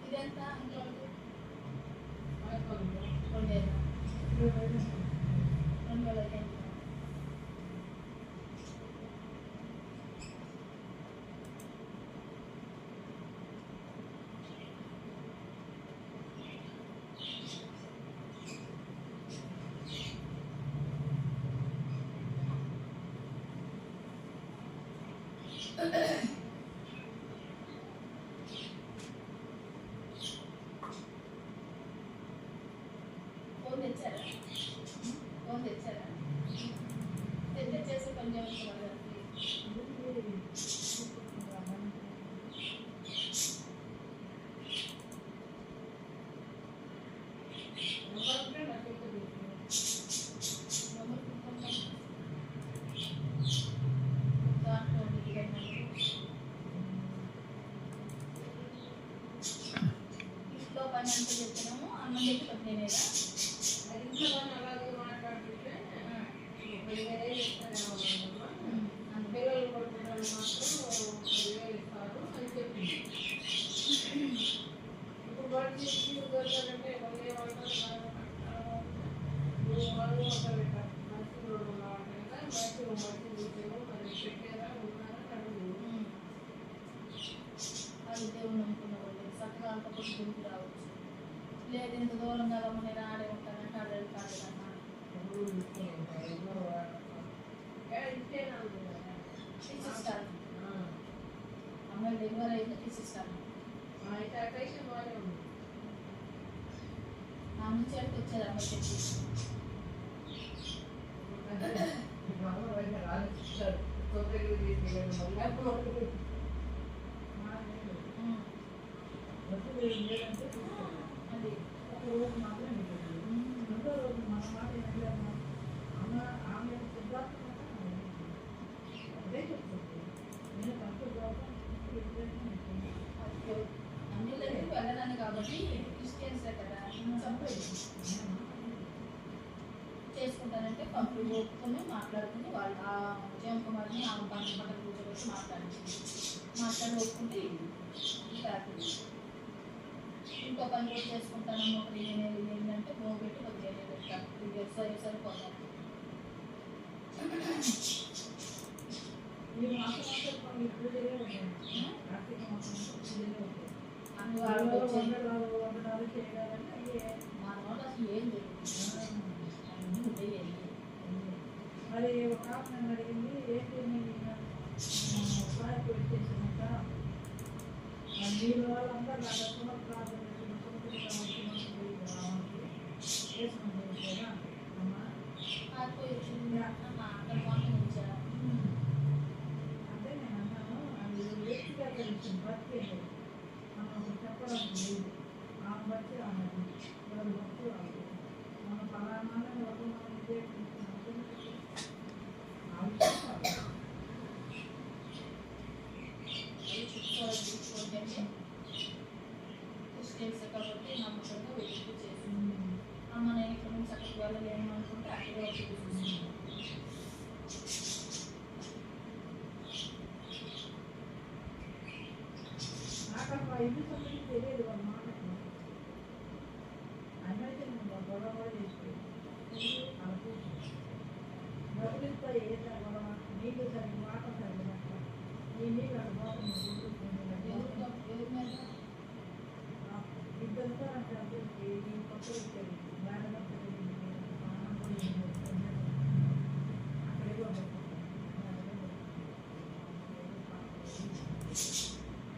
ఇదంతా ఇంకోటి 2000 ఫోన్ తెచ్చారా? ఫోన్ తెచ్చారా? తెచ్చేసి పని చేస్తున్నారు. ఇంట్లో పని అంతా చెప్తున్నాము, అన్నం పెట్టి పట్టినేదా ఇంట్లో పని అలాగే మాట్లాడుతుంటే పిల్లలు కొట్టుకోవడం మాత్రం 10,000 ఇస్తారు అని చెప్పింది. ఇప్పుడు బడి తీసుకుంటే మళ్ళీ వాళ్ళు పెట్టారు మంచి రోడ్డు ఉన్నవాళ్ళు మంచి చూసాము మరి పెట్టేదా ఉన్నారా అడుగు అది దేవుడు నమ్ముకున్న వాళ్ళు చక్కగా అంతప్పుడు గురికి రావచ్చు. లేదు ఇంత దూరం కదా నేను ఆడే ఉంటానంటే ఆడే కాలేదన్నా ఇచ్చిస్తాను. అమ్మాయి డెలివరీ అయితే ఇచ్చిస్తాను. నా నుంచి అంటే వచ్చేది అమ్మాయి చెప్పి అది రోజు మాత్రం రెండో రోజు మన మాట ఏంటంటే అమ్మ ఆమె అదే చెప్తుంది. నేను కంట్రోల్ అన్ని దగ్గరికి వెళ్ళడానికి కాబట్టి క్రిస్టియన్సే కదా చేసుకుంటానంటే పంపులు ఒప్పుకొని మాట్లాడుకుని వాళ్ళు ఆ ఉదయం కుమార్ని ఆమె పక్కన కూర్చోబెట్టి మాట్లాడి ఒప్పుకుంటే ఇంకో పని కూడా చేసుకుంటానమ్మా ఒక ఏంటంటే మో పెట్టి కొద్దిగా పెట్టాను సరిపోతాను. ఏం మరి ఒక నన్ను అడిగింది ఏంటి పెట్టేసినాక మీరు వాళ్ళందరూ నాకు ప్రార్థన అంటే నేను అన్నాను అది వ్యక్తిగత విషయం బతికేది మనం చెప్పడం లేదు. ఆమె బట్టి అన్నది ఎవరు బట్టి వాళ్ళు మన ఫలానాన్ని ఒక మనం క్రిస్టియన్స్ కాబట్టి నమ్మకంగా వెతుకు చేసింది. అమ్మ నేను ఇక్కడ నుంచి అక్కడికి వెళ్ళలేను అనుకుంటే అక్కడే చూపిస్తుంది. నాకు అక్కడ ఇల్లు సంబంధించి తెలియదు వాళ్ళ మాటకు అన్నైతే గొడవ చేసుకోండి డబ్బులతో ఏదైనా గొడవ నీళ్ళు సరి మాట సరిగినట్టు ఈ నీళ్ళు అనుభవం ఇద్దరితో అంటే ఈ కొత్త వచ్చేది దాని అక్కడే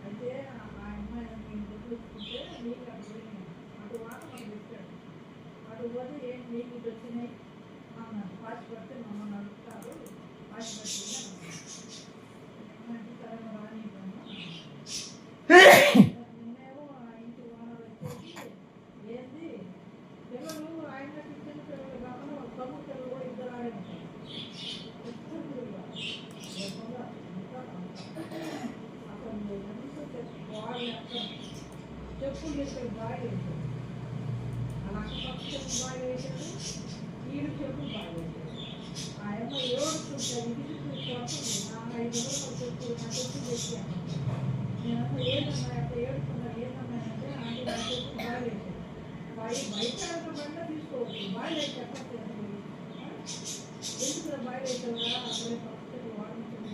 అయితే ఆ అమ్మాయి నేను గుర్తుంటే నీళ్ళు అక్కడ అటు మాట మనం పెట్టాడు అటు పోతే ఏంటి నీళ్ళు ఇటు వచ్చినాయి అన్నాను. పాచి పడితే మమ్మల్ని అడుగుతారు పాచి పట్టి తరం రానివ్వను. నేనేమో ఆ ఇంటి ఓనర్ వచ్చేసి ఏంది పిల్లలు ఆయన చిన్న పిల్లలు కాకుండా తమ్ముడు పిల్లలు కూడా ఇద్దరు ఆడే ఉంటారు. అసలు ఎక్కడ చెప్పులు వేసాడు బాగా వేసాడు, అలా అక్కపక్క చెప్పు బాగా వేసాడు, ఈడు చెప్పు బాగా వేసాడు. ఆ అమ్మ ఏడుస్తుంటాడు, ఇది చూస్తుంది నా 500 చెప్పు నా చెప్పు తెచ్చాను. నేనమ్మ ఏదమ్మా అక్కడ ఏడుస్తున్నాను ఏదమ్మా అంటే ఆంటీ నా చెప్పు బాగా వేసాడు. బయట తీసుకోవచ్చు బాగా వేసి చెప్పట్లేదు ఎందుకు బాగా వేసావుగా అక్కడే పక్కకి వాడుతుంది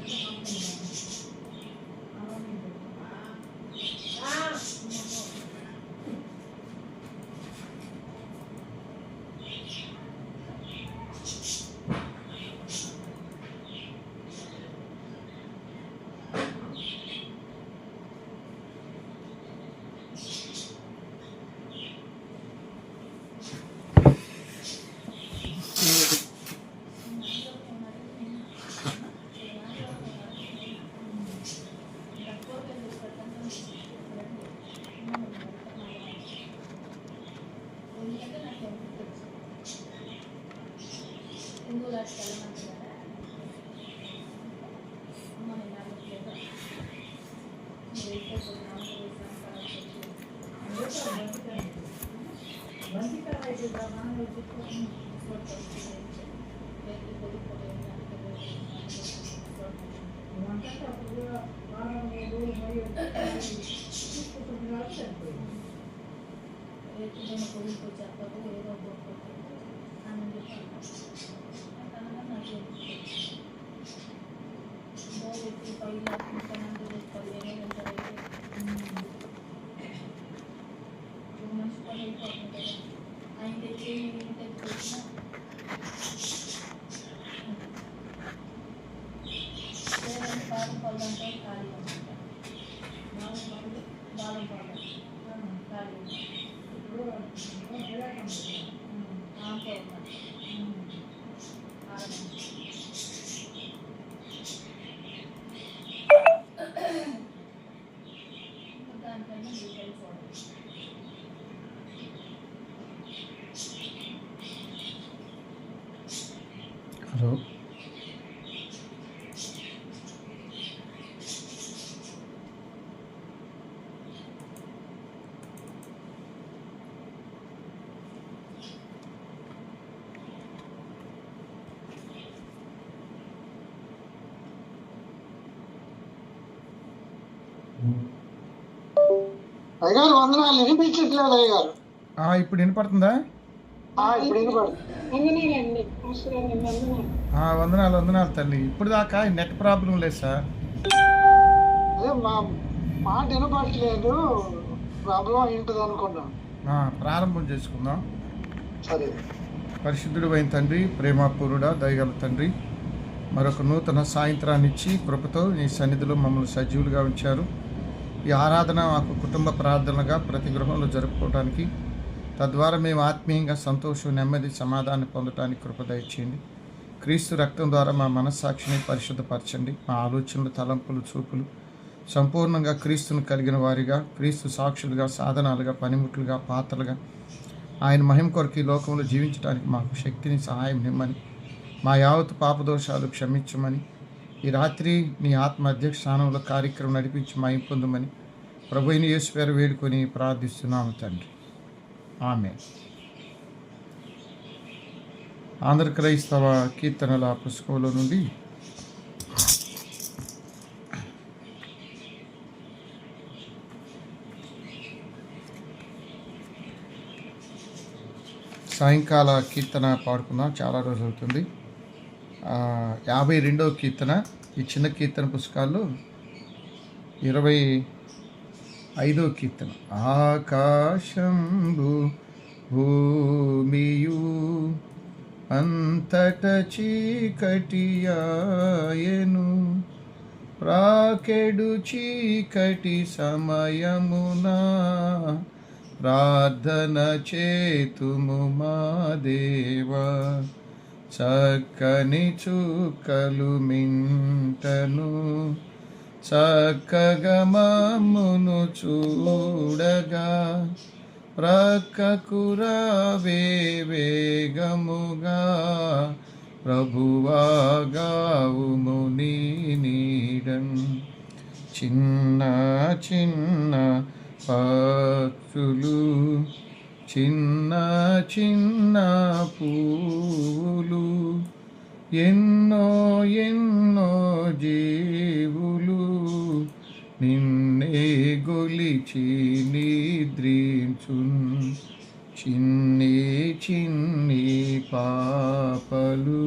హలో అయ్యగారు వందనాలు వినిపించట్లేదు అయ్యగారు. ఇప్పుడు వినపడుతుందా? ఇప్పుడు వినపడుతుంది. వందనాలు వందనాలు తల్లి. ఇప్పుడు దాకా నెట్ ప్రాబ్లం లేదు సార్. అదే మా మాట వినపడట్లేదు, ప్రాబ్లం ఏంటిది అనుకున్నాను. ప్రారంభం చేసుకుందాం. సరే. పరిశుద్ధుడు అయిన తండ్రి, ప్రేమపూర్ణుడా, దయగల తండ్రి, మరొక నూతన సాయంత్రాన్ని ఇచ్చి కృపతో నీ సన్నిధిలో మమ్మల్ని సజీవులుగా ఉంచారు. ఈ ఆరాధన మాకు కుటుంబ ప్రార్థనగా ప్రతి గృహంలో జరుపుకోవడానికి, తద్వారా మేము ఆత్మీయంగా సంతోషం, నెమ్మది, సమాధానం పొందడానికి కృప దయచేయండి. క్రీస్తు రక్తం ద్వారా మా మనస్సాక్షిని పరిశుద్ధపరచండి. మా ఆలోచనలు, తలంపులు, చూపులు సంపూర్ణంగా క్రీస్తును కలిగిన వారిగా, క్రీస్తు సాక్షులుగా, సాధనాలుగా, పనిముట్లుగా, పాత్రలుగా ఆయన మహిమ కొరకు ఈ లోకంలో జీవించడానికి మాకు శక్తిని, సహాయం నిమ్మని, మా యావత్ పాపదోషాలు క్షమించమని, ఈ రాత్రి నీ ఆత్మ అధ్యక్ష స్థానంలో కార్యక్రమం నడిపించి మహిమ పొందమని ప్రభువైన యేసు పేరు వేడుకొని ప్రార్థిస్తున్నాము తండ్రి. ఆమె. ఆంధ్ర క్రైస్తవ కీర్తనల పుస్తకంలో నుండి సాయంకాల కీర్తన పాడుకుందాం. చాలా రోజు అవుతుంది. 52వ కీర్తన. ఈ చిన్న కీర్తన పుస్తకాల్లో 25వ కీర్తన. ఆకాశంబు భూమియు అంతట చీకటియాయెను, ప్రాకెడు చీకటి సమయమునా ప్రార్థన చేతుము మా దేవా. చక్కని చుక్కలు మింటను చక్కగా మమ్మును చూడగా, ప్రక్కకు రావే వేగముగా, ప్రభువా గావుము నీ నీడన్. చిన్న చిన్న పక్షులు, చిన్న చిన్న పూలు, ఎన్నో ఎన్నో జీవులు నిన్నే గొలిచి నిద్రించున్. చిన్ని చిన్ని పాపలు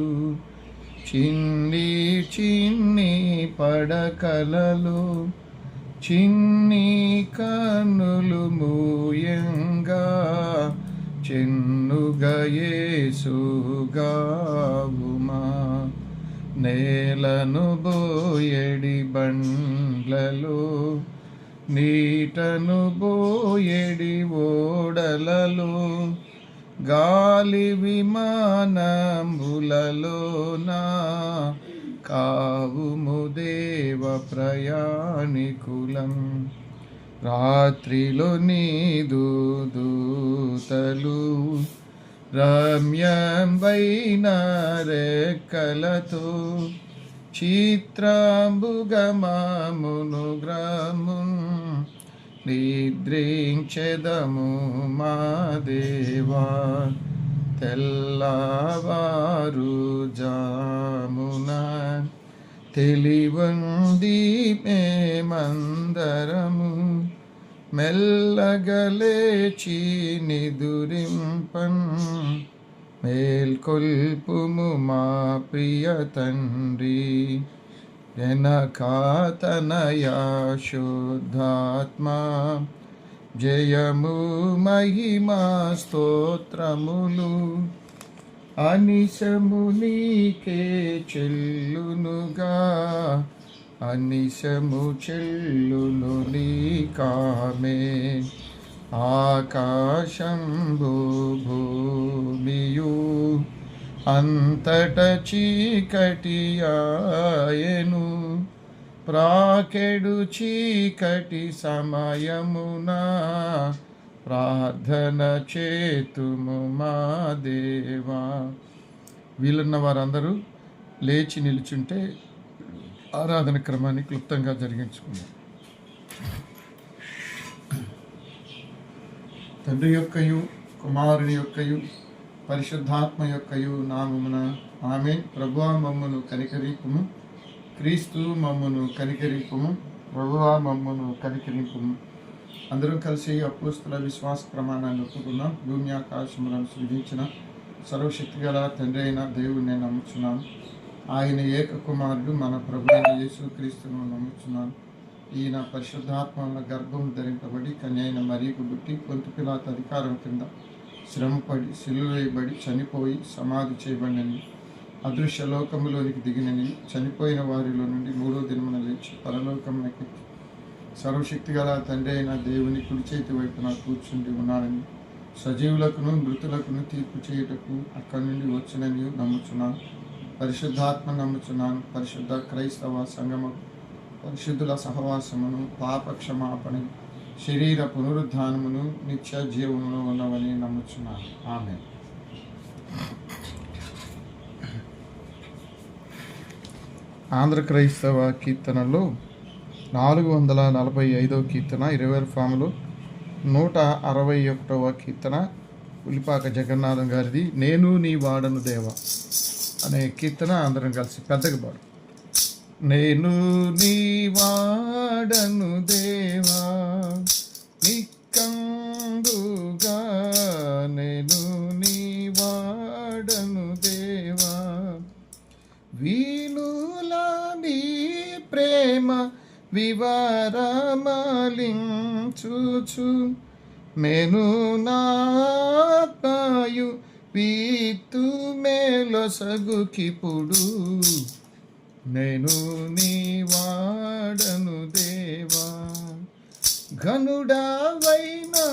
చిన్ని చిన్ని పడకలలో చిన్ని కన్నులు మూయంగా చెన్నుగా యేసుగావుమా. నేలను బోయెడి బండ్లలో నీటను బోయెడి ఓడలలో గాలి విమానములలోనా కావుము దేవ ప్రయాణికులం. రాత్రిలో నీదు దూతలు రమ్యంబైన రెక్కలతో చిత్రంబుగమామును గ్రామున్ నిద్రించెదము మా దేవా. తెల్లవారు జామున తెలివంది మేమందరము మెల్లగలేచి నిదురింపన్. మేల్కొల్పుము మా ప్రియ తండ్రి జనకాతనయా శుద్ధాత్మా. జయము మహిమా స్తోత్రములు అనిశము నీకే చెల్లునుగా. అనిశము చెల్లును నీకామే. ఆకాశంబు భూమియు అంతట చీకటియాయెను. ప్రాకెడు చీకటి సమయమున ప్రార్థన చేతుము మా దేవా. వీలున్న వారందరూ లేచి నిలుచుంటే ఆరాధన క్రమాన్ని క్లుప్తంగా జరిగించుకుందాం. తండ్రి యొక్కయు కుమారుని యొక్కయు పరిశుద్ధాత్మ యొక్కయు నామమున ఆమేన్. ప్రభువా మమ్మును కనికరింపుము. క్రీస్తు మమ్మును కనికరింపుము. ప్రభువా మమ్మును కనికరింపుము. అందరం కలిసి అపోస్తల విశ్వాస ప్రమాణాన్ని ఒప్పుకున్నాం. భూమి ఆకాశములను సృజించిన సర్వశక్తిగల తండ్రి అయిన దేవుడిని నేను నమ్ముచున్నాను. ఆయన ఏక కుమారుడు మన ప్రభు అయిన యేసుక్రీస్తును నమ్ముచున్నాను. ఈయన పరిశుద్ధాత్మ గర్భం ధరింపబడి కన్యైన మరియకు పుట్టి పొంతు పిలాతు అధికారం కింద శ్రమపడి సిలువ వేయబడి చనిపోయి సమాధి చేయబడినని, అదృశ్య లోకములోనికి దిగినని, చనిపోయిన వారిలో నుండి 3వ దినమున లేచి పరలోకమునకి సర్వశక్తిగల తండ్రి అయిన దేవుని కుడి చేతి వైపున కూర్చుండి ఉన్నాడని, సజీవులకును మృతులకును తీర్పు చేయుటకు అక్కడి నుండి వచ్చునని నమ్ముచున్నాను. పరిశుద్ధాత్మ నమ్ముచున్నాను. పరిశుద్ధ క్రైస్తవ సంగము, పరిశుద్ధుల సహవాసమును, పాప క్షమాపణ, శరీర పునరుద్ధానమును, నిత్య జీవమును ఉన్నవని నమ్ముచున్నాను. ఆమేన్. ఆంధ్ర క్రైస్తవ కీర్తనలో 445వ కీర్తన, 20 ఫాములు 161వ కీర్తన ఉలిపాక జగన్నాథం గారిది. నేను నీ వాడను దేవా అనే కీర్తన అందరం కలిసి పెద్దగా పాడు. నేను నీ వాడను దేవా నిక్కందుగా, నేను నీ వాడను దేవా. వీణులా నీ ప్రేమ వివరమలించుచు, మెను నాత్మయు పీతు మేలొసగుకిప్పుడు. నేను నీ వాడను దేవా. ఘనుడవైనా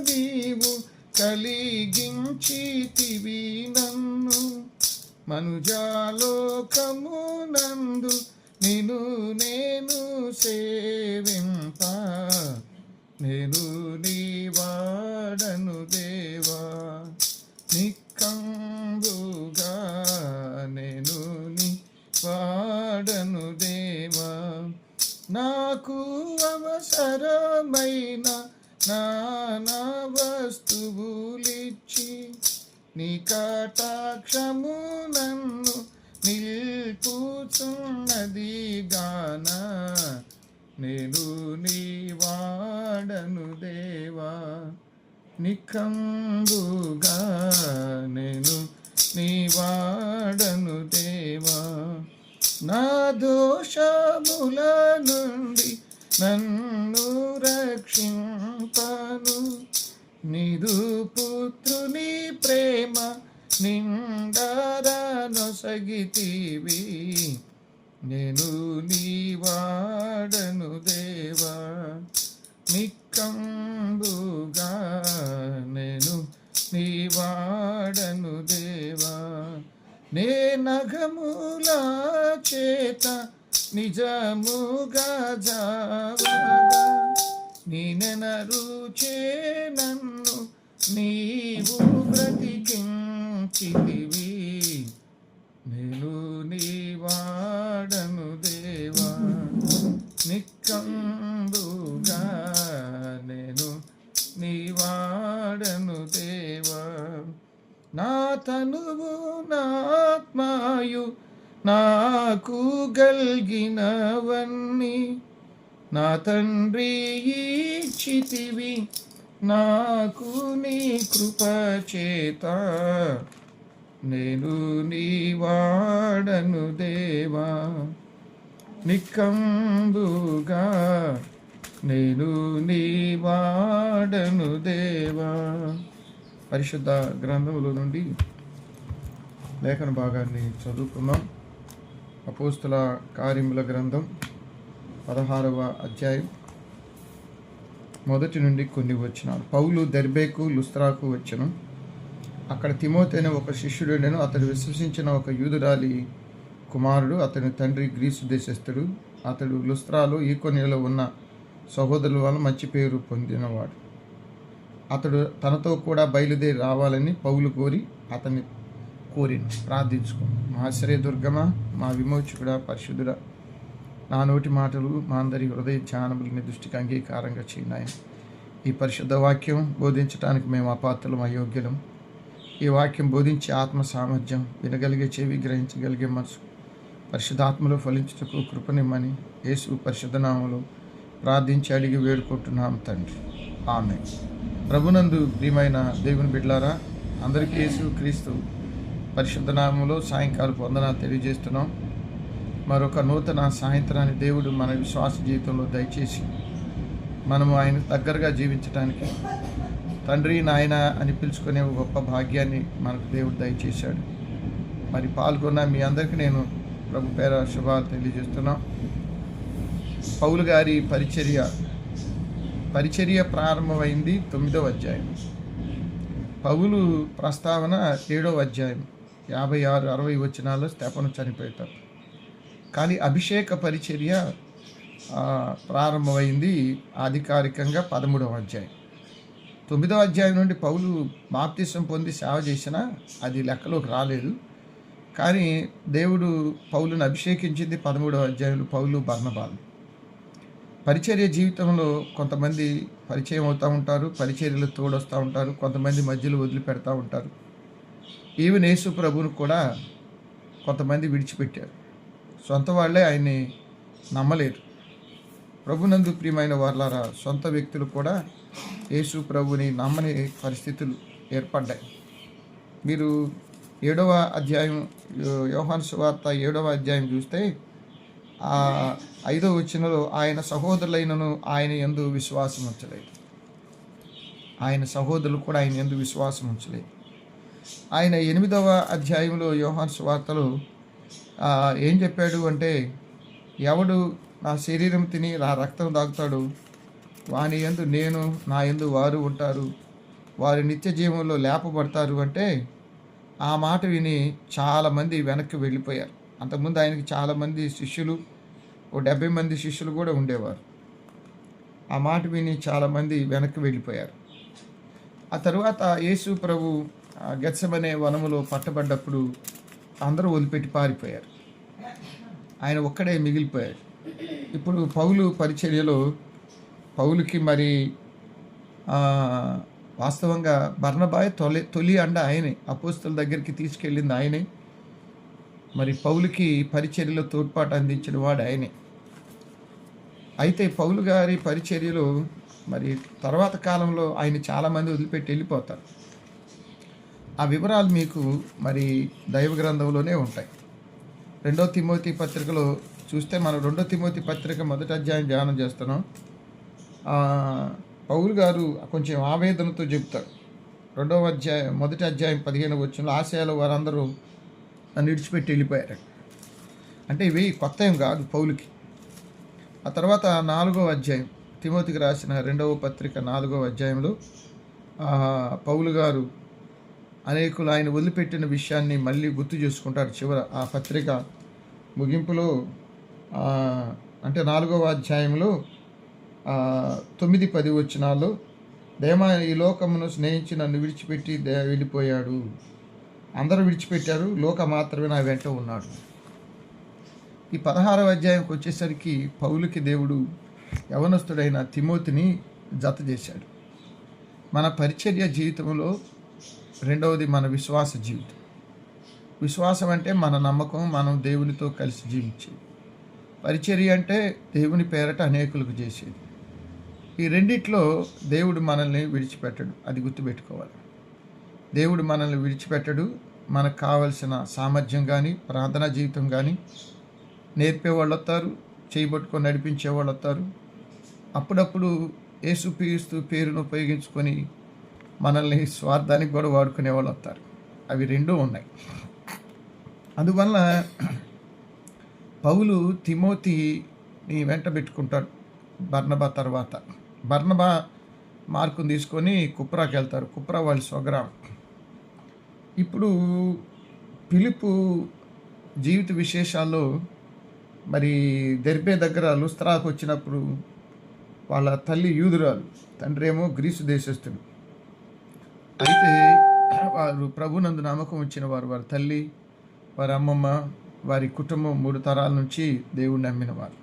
నీవు కలిగించితివి నన్ను, మనుజాలోకమునందు నిన్ను నేను సేవింప. నేను నీ వాడను దేవా నిక్కందుగా, నేను నీ వాడను దేవా. నాకు అవసరమైన నానా వస్తువులిచ్చి నీ కటాక్షము నన్ను నిల్పుచున్నది గాన నేను నీ వాడను దేవా, నికంబుగా నేను నీ వాడను దేవా. నా దోషముల నుండి నన్ను రక్షింపను నీదు పుత్రుని ప్రేమ నిండారనొసగితివి, నేను నీ వాడను దేవా, నికంబుగా నేను నీ వాడను దేవా. నే నగముల చేత నిజముగా జావగా నీనెనరుచే నన్ను నీవు బ్రతికించితివి, నేను నీ వాడను దేవా, నికంబుగా నేను నీ వాడను దేవా. నా తనువు నాత్మాయు నాకు గల్గినవన్నీ నా తండ్రి ఇచ్చితివి, నాకు నీ కృప చేత నేను నీ వాడను దేవా, నికంబుగా నేను నీ వాడను దేవా. పరిశుద్ధ గ్రంథముల నుండి లేఖన భాగాన్ని చదువుకుందాం. అపోస్తుల కార్యముల గ్రంథం 16వ అధ్యాయం మొదటి నుండి కొన్ని వచనాలు. పౌలు దెర్బేకు లుస్త్రాకు వచ్చెను. అక్కడ తిమోతి అనే ఒక శిష్యుడుండెను. అతడు విశ్వసించిన ఒక యూదురాలి కుమారుడు. అతని తండ్రి గ్రీసు దేశస్థుడు. అతడు లుస్త్రాలో ఈకొనియలో ఉన్న సహోదరుల వల్ల మంచి పేరు పొందినవాడు. అతడు తనతో కూడా బయలుదేరి రావాలని పౌలు అతన్ని కోరిను, ప్రార్థించుకుని, మా ఆశ్రయ దుర్గమా, మా విమోచకుడా, పరిశుద్ధుడా, నా నోటి మాటలు మా అందరి హృదయ ధ్యానములని దృష్టికి అంగీకారంగా చేయినాయి. ఈ పరిశుద్ధ వాక్యం బోధించడానికి మేము అపాత్రులం, అయోగ్యులం. ఈ వాక్యం బోధించే ఆత్మ సామర్థ్యం, వినగలిగే చెవి, గ్రహించగలిగే మనసు, పరిశుద్ధాత్మలో ఫలించుటకు కృపనిమ్మని యేసు పరిశుద్ధ నామములో ప్రార్థించి అడిగి వేడుకుంటున్నాం తండ్రి, ఆమేన్. ప్రభునందు ప్రియమైన దేవుని బిడ్డలారా, అందరికీ యేసు క్రీస్తు పరిశుద్ధ నామములో సాయంకాలం వందనాలు తెలియజేస్తున్నాం. మరొక నూతన సాయంత్రాన్ని దేవుడు మన విశ్వాస జీవితంలో దయచేసి మనము ఆయన దగ్గరగా జీవించడానికి తండ్రి నాయన అని పిలుచుకునే ఒక గొప్ప భాగ్యాన్ని మనకు దేవుడు దయచేశాడు. మరి పాల్గొన్న మీ అందరికీ నేను ప్రభు పేర శుభాలు తెలియజేస్తున్నాం. పౌలు గారి పరిచర్య ప్రారంభమైంది 9వ అధ్యాయం. పౌలు ప్రస్తావన 7వ అధ్యాయం 56-60 వచనాల్లో స్తెఫను చనిపోతారు. కానీ అభిషేక పరిచర్య ప్రారంభమైంది అధికారికంగా 13వ అధ్యాయం. 9వ అధ్యాయం నుండి పౌలు బాప్తిసం పొంది సేవ చేసినా అది లెక్కలోకి రాలేదు. కానీ దేవుడు పౌలును అభిషేకించింది 13వ అధ్యాయంలో పౌలు బర్నబాలు. పరిచర్య జీవితంలో కొంతమంది పరిచయం అవుతూ ఉంటారు, పరిచర్యలు తోడొస్తూ ఉంటారు, కొంతమంది మధ్యలో వదిలిపెడతా ఉంటారు. ఈవెన్ యేసు ప్రభువును కూడా కొంతమంది విడిచిపెట్టారు. సొంత వాళ్ళే ఆయన్ని నమ్మలేరు. ప్రభునందు ప్రియమైన వారలారా, సొంత వ్యక్తులు కూడా యేసు ప్రభుని నమ్మని పరిస్థితులు ఏర్పడ్డాయి. మీరు 7వ అధ్యాయం యోహాను సువార్త 7వ అధ్యాయం చూస్తే 5వ వచనంలో ఆయన సహోదరులైనను ఆయన యందు విశ్వాసం ఉంచలేదు. ఆయన సహోదరులు కూడా ఆయన యందు విశ్వాసం ఉంచలేదు. ఆయన 8వ అధ్యాయంలో యోహాను సువార్తలో ఏం చెప్పాడు అంటే, ఎవడు నా శరీరం తిని నా రక్తం తాగుతాడు వాని యందు నేను, నా యందు వారు ఉంటారు, వారి నిత్య జీవంలో లేపబడతారు అంటే, ఆ మాట విని చాలామంది వెనక్కి వెళ్ళిపోయారు. అంతకుముందు ఆయనకి చాలామంది శిష్యులు, 70 మంది శిష్యులు కూడా ఉండేవారు. ఆ మాట విని చాలామంది వెనక్కి వెళ్ళిపోయారు. ఆ తరువాత యేసు ప్రభు గెత్సెమనే వనములో పట్టబడ్డప్పుడు అందరూ వదిలిపెట్టి పారిపోయారు. ఆయన ఒక్కడే మిగిలిపోయాడు. ఇప్పుడు పౌలు పరిచర్యలో పౌలుకి మరి వాస్తవంగా బర్నబాయ్ తొలి అండ ఆయనే, అపోస్తల దగ్గరికి తీసుకెళ్ళింది ఆయనే, మరి పౌలుకి పరిచర్యలో తోడ్పాటు అందించిన వాడు ఆయనే. అయితే పౌలు గారి పరిచర్యలో మరి తర్వాత కాలంలో ఆయన చాలామంది వదిలిపెట్టి వెళ్ళిపోతారు. ఆ వివరాలు మీకు మరి దైవ గ్రంథంలోనే ఉంటాయి. 2 తిమోతి పత్రికలో చూస్తే మనం 2 తిమోతి పత్రిక 1వ అధ్యాయం ధ్యానం చేస్తున్నాం. పౌలు గారు కొంచెం ఆవేదనతో చెప్తాడు. 1వ అధ్యాయం 15వ వచనంలో ఆసియాలో వారందరూ నన్ను విడిచిపెట్టి వెళ్ళిపోయారు. అంటే ఇవి కొత్త ఏం కాదు పౌలుకి. ఆ తర్వాత 4వ అధ్యాయం తిమోతికి రాసిన 2వ పత్రిక 4వ అధ్యాయంలో పౌలు గారు అనేకులు ఆయన వదిలిపెట్టిన విషయాన్ని మళ్ళీ గుర్తు చేసుకుంటారు. చివర ఆ పత్రిక ముగింపులో అంటే 4వ అధ్యాయంలో 9-10 వచనాల్లో దేమా ఈ లోకమును స్నేహించి నన్ను విడిచిపెట్టి వెళ్ళిపోయాడు. అందరూ విడిచిపెట్టారు, లోక మాత్రమే నా వెంట ఉన్నాడు. ఈ 16వ అధ్యాయంకి వచ్చేసరికి పౌలుకి దేవుడు యవనస్తుడైన తిమోతిని జత చేశాడు. మన పరిచర్య జీవితంలో రెండవది మన విశ్వాస జీవితం. విశ్వాసం అంటే మన నమ్మకం, మనం దేవునితో కలిసి జీవించేది. పరిచర్య అంటే దేవుని పేరట అనేకులకు చేసేది. ఈ రెండిట్లో దేవుడు మనల్ని విడిచిపెట్టడు, అది గుర్తుపెట్టుకోవాలి. దేవుడు మనల్ని విడిచిపెట్టడు. మనకు కావలసిన సామర్థ్యం కానీ, ప్రార్థనా జీవితం కానీ నేర్పేవాళ్ళు వస్తారు, చేయబట్టుకొని నడిపించేవాళ్ళు వస్తారు. అప్పుడప్పుడు యేసుక్రీస్తు పేరును ఉపయోగించుకొని మనల్ని స్వార్థానికి కూడా వాడుకునే వాళ్ళు వస్తారు. అవి రెండూ ఉన్నాయి. అందువల్ల పౌలు తిమోతిని వెంట పెట్టుకుంటాడు. బర్నబా తర్వాత బర్నబా మార్కుని తీసుకొని కుప్రాకి వెళ్తారు. కుప్రా వాళ్ళ స్వగ్రామం. ఇప్పుడు ఫిలిప్పు జీవిత విశేషాల్లో మరి దెర్బే దగ్గర లుస్త్రాకు వచ్చినప్పుడు వాళ్ళ తల్లి యూదురాలు, తండ్రి ఏమో గ్రీసు దేశస్థుడు. అయితే వారు ప్రభునందు నమ్మకం వచ్చిన వారు, వారి తల్లి, వారి అమ్మమ్మ, వారి కుటుంబం 3 తరాల నుంచి దేవుణ్ణి నమ్మిన వారు.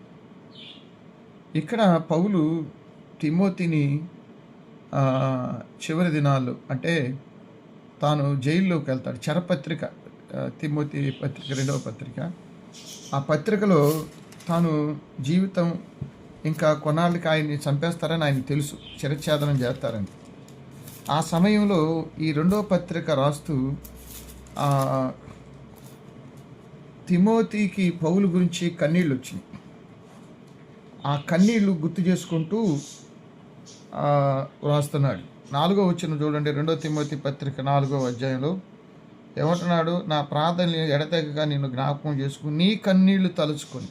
ఇక్కడ పౌలు తిమోతిని చివరి దినాల్లో అంటే తాను జైల్లోకి వెళ్తాడు. చెరపత్రిక, తిమోతి పత్రిక 2వ పత్రిక. ఆ పత్రికలో తాను జీవితం ఇంకా కొన్నాళ్ళకి ఆయన్ని చంపేస్తారని ఆయన తెలుసు, శిరఛేదనం చేస్తారని. ఆ సమయంలో ఈ 2వ పత్రిక రాస్తూ తిమోతికి పౌలు గురించి కన్నీళ్ళు వచ్చినాయి. ఆ కన్నీళ్లు గుర్తు చేసుకుంటూ రాస్తున్నాడు. 4వ వచనం చూడండి. 2వ తిమోతి పత్రిక 4వ అధ్యాయంలో ఏమంటున్నాడు? నా ప్రార్థన ఎడతెగక నిన్ను జ్ఞాపకం చేసుకుని నీ కన్నీళ్లు తలుచుకొని.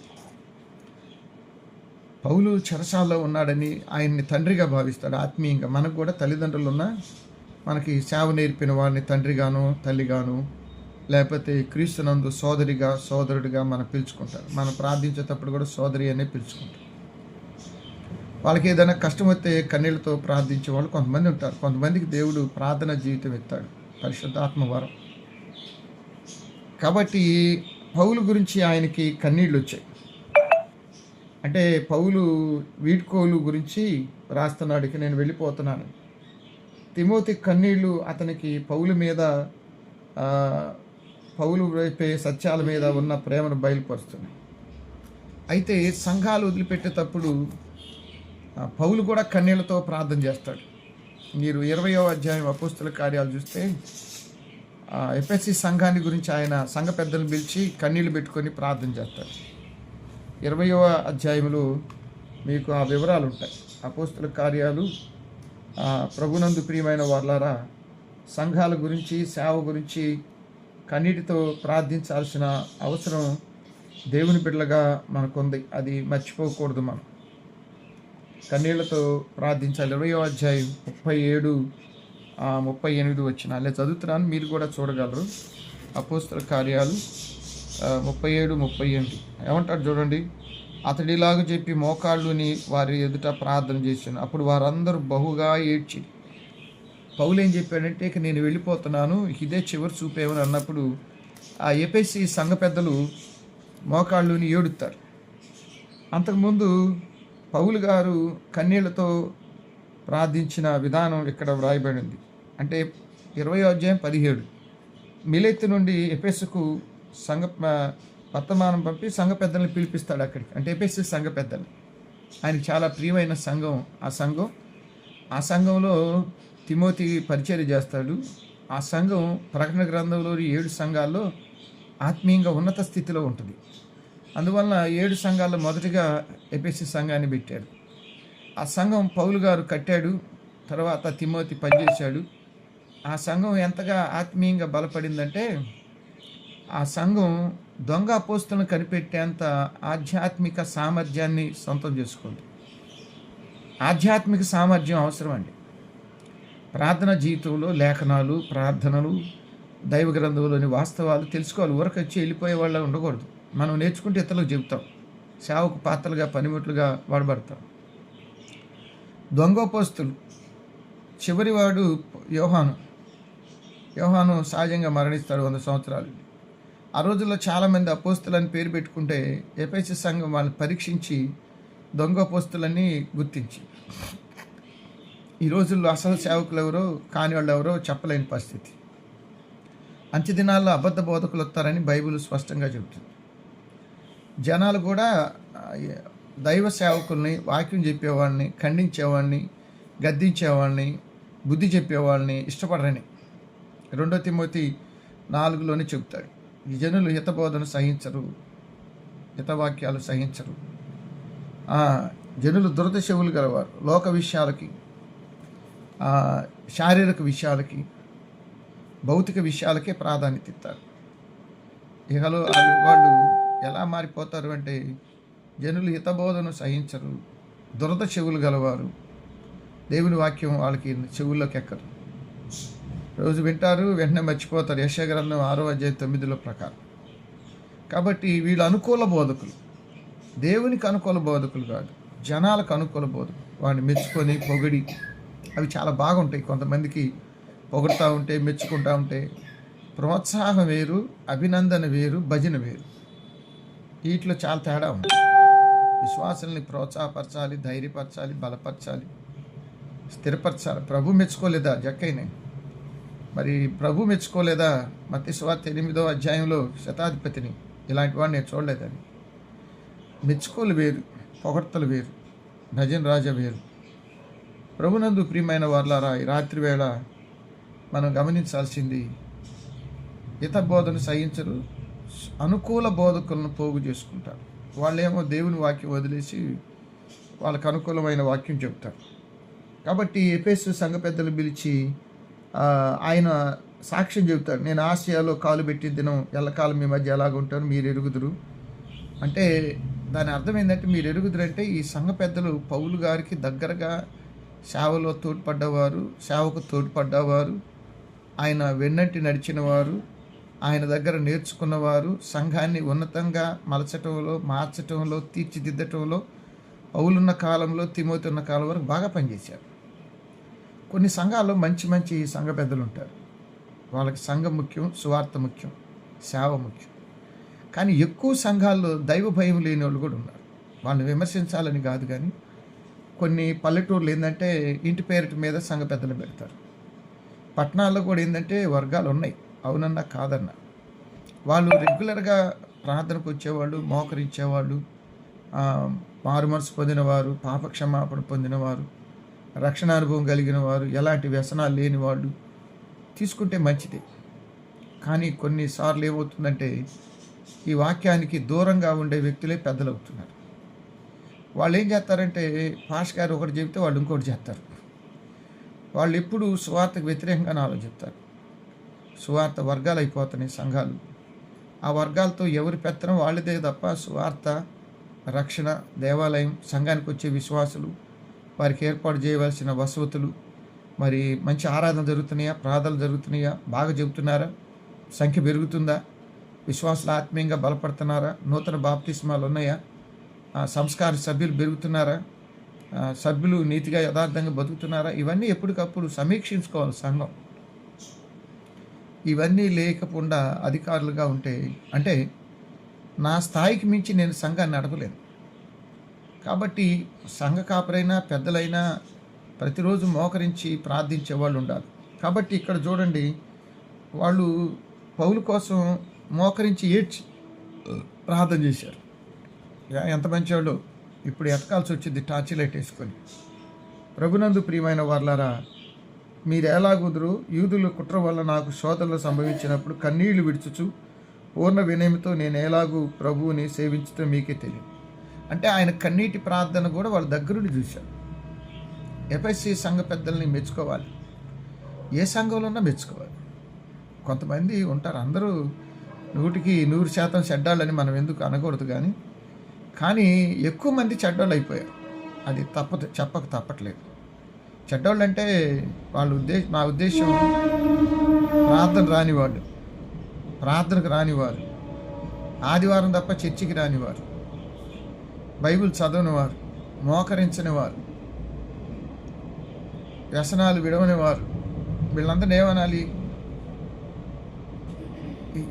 పౌలు చెరసాల్లో ఉన్నాడని ఆయన్ని తండ్రిగా భావిస్తాడు ఆత్మీయంగా. మనకు కూడా తల్లిదండ్రులు ఉన్నా మనకి సేవ నేర్పిన వారిని తండ్రిగాను తల్లిగాను లేకపోతే క్రీస్తునందు సోదరిగా సోదరుడిగా మనం పిలుచుకుంటారు. మనం ప్రార్థించేటప్పుడు కూడా సోదరి అనే పిలుచుకుంటారు. వాళ్ళకి ఏదైనా కష్టం వస్తే కన్నీళ్ళతో ప్రార్థించే వాళ్ళు కొంతమంది ఉంటారు. కొంతమందికి దేవుడు ప్రార్థన జీవితం ఇస్తాడు, పరిశుద్ధాత్మ వరం. కాబట్టి పౌలు గురించి ఆయనకి కన్నీళ్ళు వచ్చాయి. అంటే పౌలు వీడ్కోలు గురించి రాస్తున్నాడు, ఇక నేను వెళ్ళిపోతున్నాను. తిమోతి కన్నీళ్ళు అతనికి పౌలు మీద, పౌలు వైపే సత్యాల మీద ఉన్న ప్రేమను బయలుపరుస్తున్నాయి. అయితే సంఘాలు వదిలిపెట్టేటప్పుడు పౌలు కూడా కన్నీళ్లతో ప్రార్థన చేస్తాడు. మీరు 20వ అధ్యాయం అపోస్తల కార్యాలు చూస్తే ఎఫెసీ సంఘాన్ని గురించి ఆయన సంఘ పెద్దలను పిలిచి కన్నీళ్లు పెట్టుకొని ప్రార్థన చేస్తాడు. 20వ అధ్యాయంలో మీకు ఆ వివరాలు ఉంటాయి. అపోస్తల కార్యాలు. ప్రభునందు ప్రియమైన వాళ్ళారా, సంఘాల గురించి, సేవ గురించి కన్నీటితో ప్రార్థించాల్సిన అవసరం దేవుని బిడ్డలుగా మనకుంది. అది మర్చిపోకూడదు. మనం కన్నీళ్లతో ప్రార్థించాలి. 20వ అధ్యాయం 37-38 వచనాలు చదువుతున్నాను, మీరు కూడా చూడగలరు. అపోస్తల కార్యాలు 37-38 ఏమంటాడు చూడండి. అతడిలాగా చెప్పి మోకాళ్ళుని వారి ఎదుట ప్రార్థన చేశాను. అప్పుడు వారందరూ బహుగా ఏడ్చి. పౌలు ఏం చెప్పాడంటే, ఇక నేను వెళ్ళిపోతున్నాను, ఇదే చివరి చూపేమని అన్నప్పుడు ఆ ఎఫెసీ సంఘ పెద్దలు మోకాళ్ళుని ఏడుతారు. అంతకుముందు పౌలు గారు కన్నీళ్లతో ప్రార్థించిన విధానం ఇక్కడ వ్రాయబడింది. అంటే 20వ అధ్యాయం 17, మిలెతు నుండి ఎఫెసుకు సంఘ వర్తమానం పంపి సంఘ పెద్దల్ని పిలిపిస్తాడు అక్కడికి. అంటే ఎఫెసు సంఘ పెద్దలు, ఆయనకి చాలా ప్రియమైన సంఘం. ఆ సంఘంలో తిమోతి పరిచర్య చేస్తాడు. ఆ సంఘం ప్రకటన గ్రంథంలో 7 సంఘాల్లో ఆత్మీయంగా ఉన్నత స్థితిలో ఉంటుంది. అందువలన 7 సంఘాల్లో మొదటిగా ఎఫెసు సంఘాన్ని పెట్టాడు. ఆ సంఘం పౌలు గారు కట్టాడు. తర్వాత తిమోతి పనిచేశాడు. ఆ సంఘం ఎంతగా ఆత్మీయంగా బలపడిందంటే ఆ సంఘం దొంగ అపోస్తులను కనిపెట్టేంత ఆధ్యాత్మిక సామర్థ్యాన్ని సొంతం చేసుకుంది. ఆధ్యాత్మిక సామర్థ్యం అవసరం అండి. ప్రార్థన జీవితంలో లేఖనాలు, ప్రార్థనలు, దైవ గ్రంథంలోని వాస్తవాలు తెలుసుకోవాలి. ఊరకొచ్చి వెళ్ళిపోయే వాళ్ళ ఉండకూడదు. మనం నేర్చుకుంటే ఇతరులకు చెబుతాం. సేవకు పాత్రలుగా, పనిముట్లుగా వాడబడతాం. దొంగోపస్తులు చివరివాడు యోహాను సహజంగా మరణిస్తాడు 100 సంవత్సరాలు. ఆ రోజుల్లో చాలామంది అపోస్తులని పేరు పెట్టుకుంటే ఎఫెసు సంఘం వాళ్ళని పరీక్షించి దొంగోపస్తులని గుర్తించి, ఈ రోజుల్లో అసలు సేవకులు ఎవరో కాని వాళ్ళు ఎవరో చెప్పలేని పరిస్థితి. అంత్య దినాల్లో అబద్ధ బోధకులు వస్తారని బైబిల్ స్పష్టంగా చెబుతుంది. జనాలు కూడా దైవ సేవకుల్ని, వాక్యం చెప్పేవాడిని, ఖండించేవాడిని, గద్దించేవాడిని, బుద్ధి చెప్పేవాళ్ళని ఇష్టపడరని 2 తిమోతి 4లోనే చెబుతాడు. ఈ జనులు హితబోధన సహించరు, హితవాక్యాలు సహించరు. జనులు దురద చెవులు గలవారు. లోక విషయాలకి, శారీరక విషయాలకి, భౌతిక విషయాలకే ప్రాధాన్యత ఇస్తారు. ఇకలో వాళ్ళు ఎలా మారిపోతారు అంటే జనులు హితబోధను సహించరు, దురద చెవులు గలవారు. దేవుని వాక్యం వాళ్ళకి చెవుల్లోకి ఎక్కరు. రోజు వింటారు, వెంటనే మర్చిపోతారు. యెషయా గ్రంథం 6వ అధ్యాయం 9 ప్రకారం. కాబట్టి వీళ్ళు అనుకూల బోధకులు, దేవునికి అనుకూల బోధకులు కాదు, జనాలకు అనుకూల బోధకులు. వాడిని మెచ్చుకొని పొగిడి, అవి చాలా బాగుంటాయి. కొంతమందికి పొగుడుతూ ఉంటే, మెచ్చుకుంటూ ఉంటే ప్రోత్సాహం వేరు, అభినందన వేరు, భజన వేరు. వీటిలో చాలా తేడా ఉంది. విశ్వాసాలని ప్రోత్సాహపరచాలి, ధైర్యపరచాలి, బలపరచాలి, స్థిరపరచాలి. ప్రభు మెచ్చుకోలేదా జక్కైనా? మరి ప్రభు మెచ్చుకోలేదా? మత్తయి సువార్త 8వ అధ్యాయంలో శతాధిపతిని ఇలాంటి వాడిని నేను చూడలేదని. మెచ్చుకోలు వేరు, పొగడ్తలు వేరు, భజన రాజా వేరు. ప్రభునందు ప్రియమైన వారలారా, ఈ రాత్రి వేళ మనం గమనించాల్సింది, హిత బోధన సహించరు, అనుకూల బోధకులను పోగు చేసుకుంటారు. వాళ్ళేమో దేవుని వాక్యం వదిలేసి వాళ్ళకు అనుకూలమైన వాక్యం చెప్తారు. కాబట్టి ఎఫెసు సంఘ పెద్దలు పిలిచి ఆయన సాక్ష్యం చెబుతాడు. నేను ఆసియాలో కాలు పెట్టి దినం ఎల్లకాలం మీ మధ్య ఎలాగుంటారు మీరు ఎరుగుదురు. అంటే దాని అర్థం ఏంటంటే, మీరు ఎరుగుదురు అంటే ఈ సంఘ పెద్దలు పౌలు గారికి దగ్గరగా సేవలో తోడ్పడ్డవారు, సేవకు తోడ్పడ్డవారు, ఆయన వెన్నంటి నడిచిన వారు, ఆయన దగ్గర నేర్చుకున్నవారు, సంఘాన్ని ఉన్నతంగా మలచటంలో, మార్చటంలో, తీర్చిదిద్దటంలో పౌలున్న కాలంలో, తిమోతి ఉన్న కాలం వరకు బాగా పనిచేశారు. కొన్ని సంఘాల్లో మంచి మంచి సంఘ పెద్దలు ఉంటారు. వాళ్ళకి సంఘం ముఖ్యం, సువార్త ముఖ్యం, సేవ ముఖ్యం. కానీ ఎక్కువ సంఘాల్లో దైవ భయం లేని వాళ్ళు కూడా ఉన్నారు. వాళ్ళని విమర్శించాలని కాదు, కానీ కొన్ని పల్లెటూర్లు ఏంటంటే ఇంటి పేరిట మీద సంఘ పెద్దలు పెడతారు. పట్టణాల్లో కూడా ఏంటంటే వర్గాలు ఉన్నాయి, అవునన్నా కాదన్నా. వాళ్ళు రెగ్యులర్గా ప్రార్థనకు వచ్చేవాళ్ళు, మోకరించేవాళ్ళు, మారు మనసు పొందినవారు, పాపక్షమాపణ పొందినవారు, రక్షణ అనుభవం కలిగిన వారు, ఎలాంటి వ్యసనాలు లేని వాళ్ళు తీసుకుంటే మంచిది. కానీ కొన్నిసార్లు ఏమవుతుందంటే ఈ వాక్యానికి దూరంగా ఉండే వ్యక్తులే పెద్దలు అవుతున్నారు. వాళ్ళు ఏం చేస్తారంటే, పాస్ గారు ఒకటి చెబితే వాళ్ళు ఇంకోటి చేస్తారు. వాళ్ళు ఎప్పుడు సువార్తకు వ్యతిరేకంగానే ఆలోచిస్తారు. సువార్త వర్గాలు అయిపోతున్నాయి సంఘాలు. ఆ వర్గాలతో ఎవరి పెత్తనం వాళ్ళదే తప్ప సువార్త, రక్షణ, దేవాలయం, సంఘానికి వచ్చే విశ్వాసులు, వారికి ఏర్పాటు చేయవలసిన వసతులు, మరి మంచి ఆరాధన జరుగుతున్నాయా, ప్రార్థనలు జరుగుతున్నాయా, బాగా చెబుతున్నారా, సంఖ్య పెరుగుతుందా, విశ్వాసులు ఆత్మీయంగా బలపడుతున్నారా, నూతన బాప్తిస్మాలు ఉన్నాయా, సంస్కార సభ్యులు పెరుగుతున్నారా, సభ్యులు నీతిగా యథార్థంగా బతుకుతున్నారా, ఇవన్నీ ఎప్పటికప్పుడు సమీక్షించుకోవాలి సంఘం. ఇవన్నీ లేకుండా అధికారులుగా ఉంటే, అంటే నా స్థాయికి మించి నేను సంఘాన్ని నడపలేను. కాబట్టి సంఘ కాపరైనా పెద్దలైనా ప్రతిరోజు మోకరించి ప్రార్థించే వాళ్ళు ఉండాలి. కాబట్టి ఇక్కడ చూడండి, వాళ్ళు పౌలు కోసం మోకరించి ఏడ్చి ప్రార్థన చేశారు. ఎంత మంచివాళ్ళు. ఇప్పుడు ఎతకాల్సి వచ్చింది టార్చ్ లైట్ వేసుకొని. ప్రభునందు ప్రియమైన వార్లారా, మీరు ఎలాగుదురు? యూదుల కుట్ర వల్ల నాకు శోధనలు సంభవించినప్పుడు కన్నీళ్లు విడుచుచు పూర్ణ వినయంతో నేను ఎలాగూ ప్రభువుని సేవించుతో మీకే తెలియదు. అంటే ఆయన కన్నీటి ప్రార్థన కూడా వాళ్ళ దగ్గరుండి చూశారు. ఎఫ్ఎస్సి సంఘ పెద్దల్ని మెచ్చుకోవాలి. ఏ సంఘంలో ఉన్నా మెచ్చుకోవాలి. కొంతమంది ఉంటారు, అందరూ 100% చెడ్డాళ్ళని మనం ఎందుకు అనకూడదు, కానీ ఎక్కువ మంది చెడ్డోళ్ళు అయిపోయారు. అది చెప్పక తప్పట్లేదు. చెడ్డోళ్ళు అంటే నా ఉద్దేశం ప్రార్థనకు రానివారు, ఆదివారం తప్ప చర్చికి రానివారు, బైబిల్ చదవని వారు, మోకరించని వారు, వ్యసనాలు విడవని వారు, వీళ్ళందరినీ ఏమనాలి?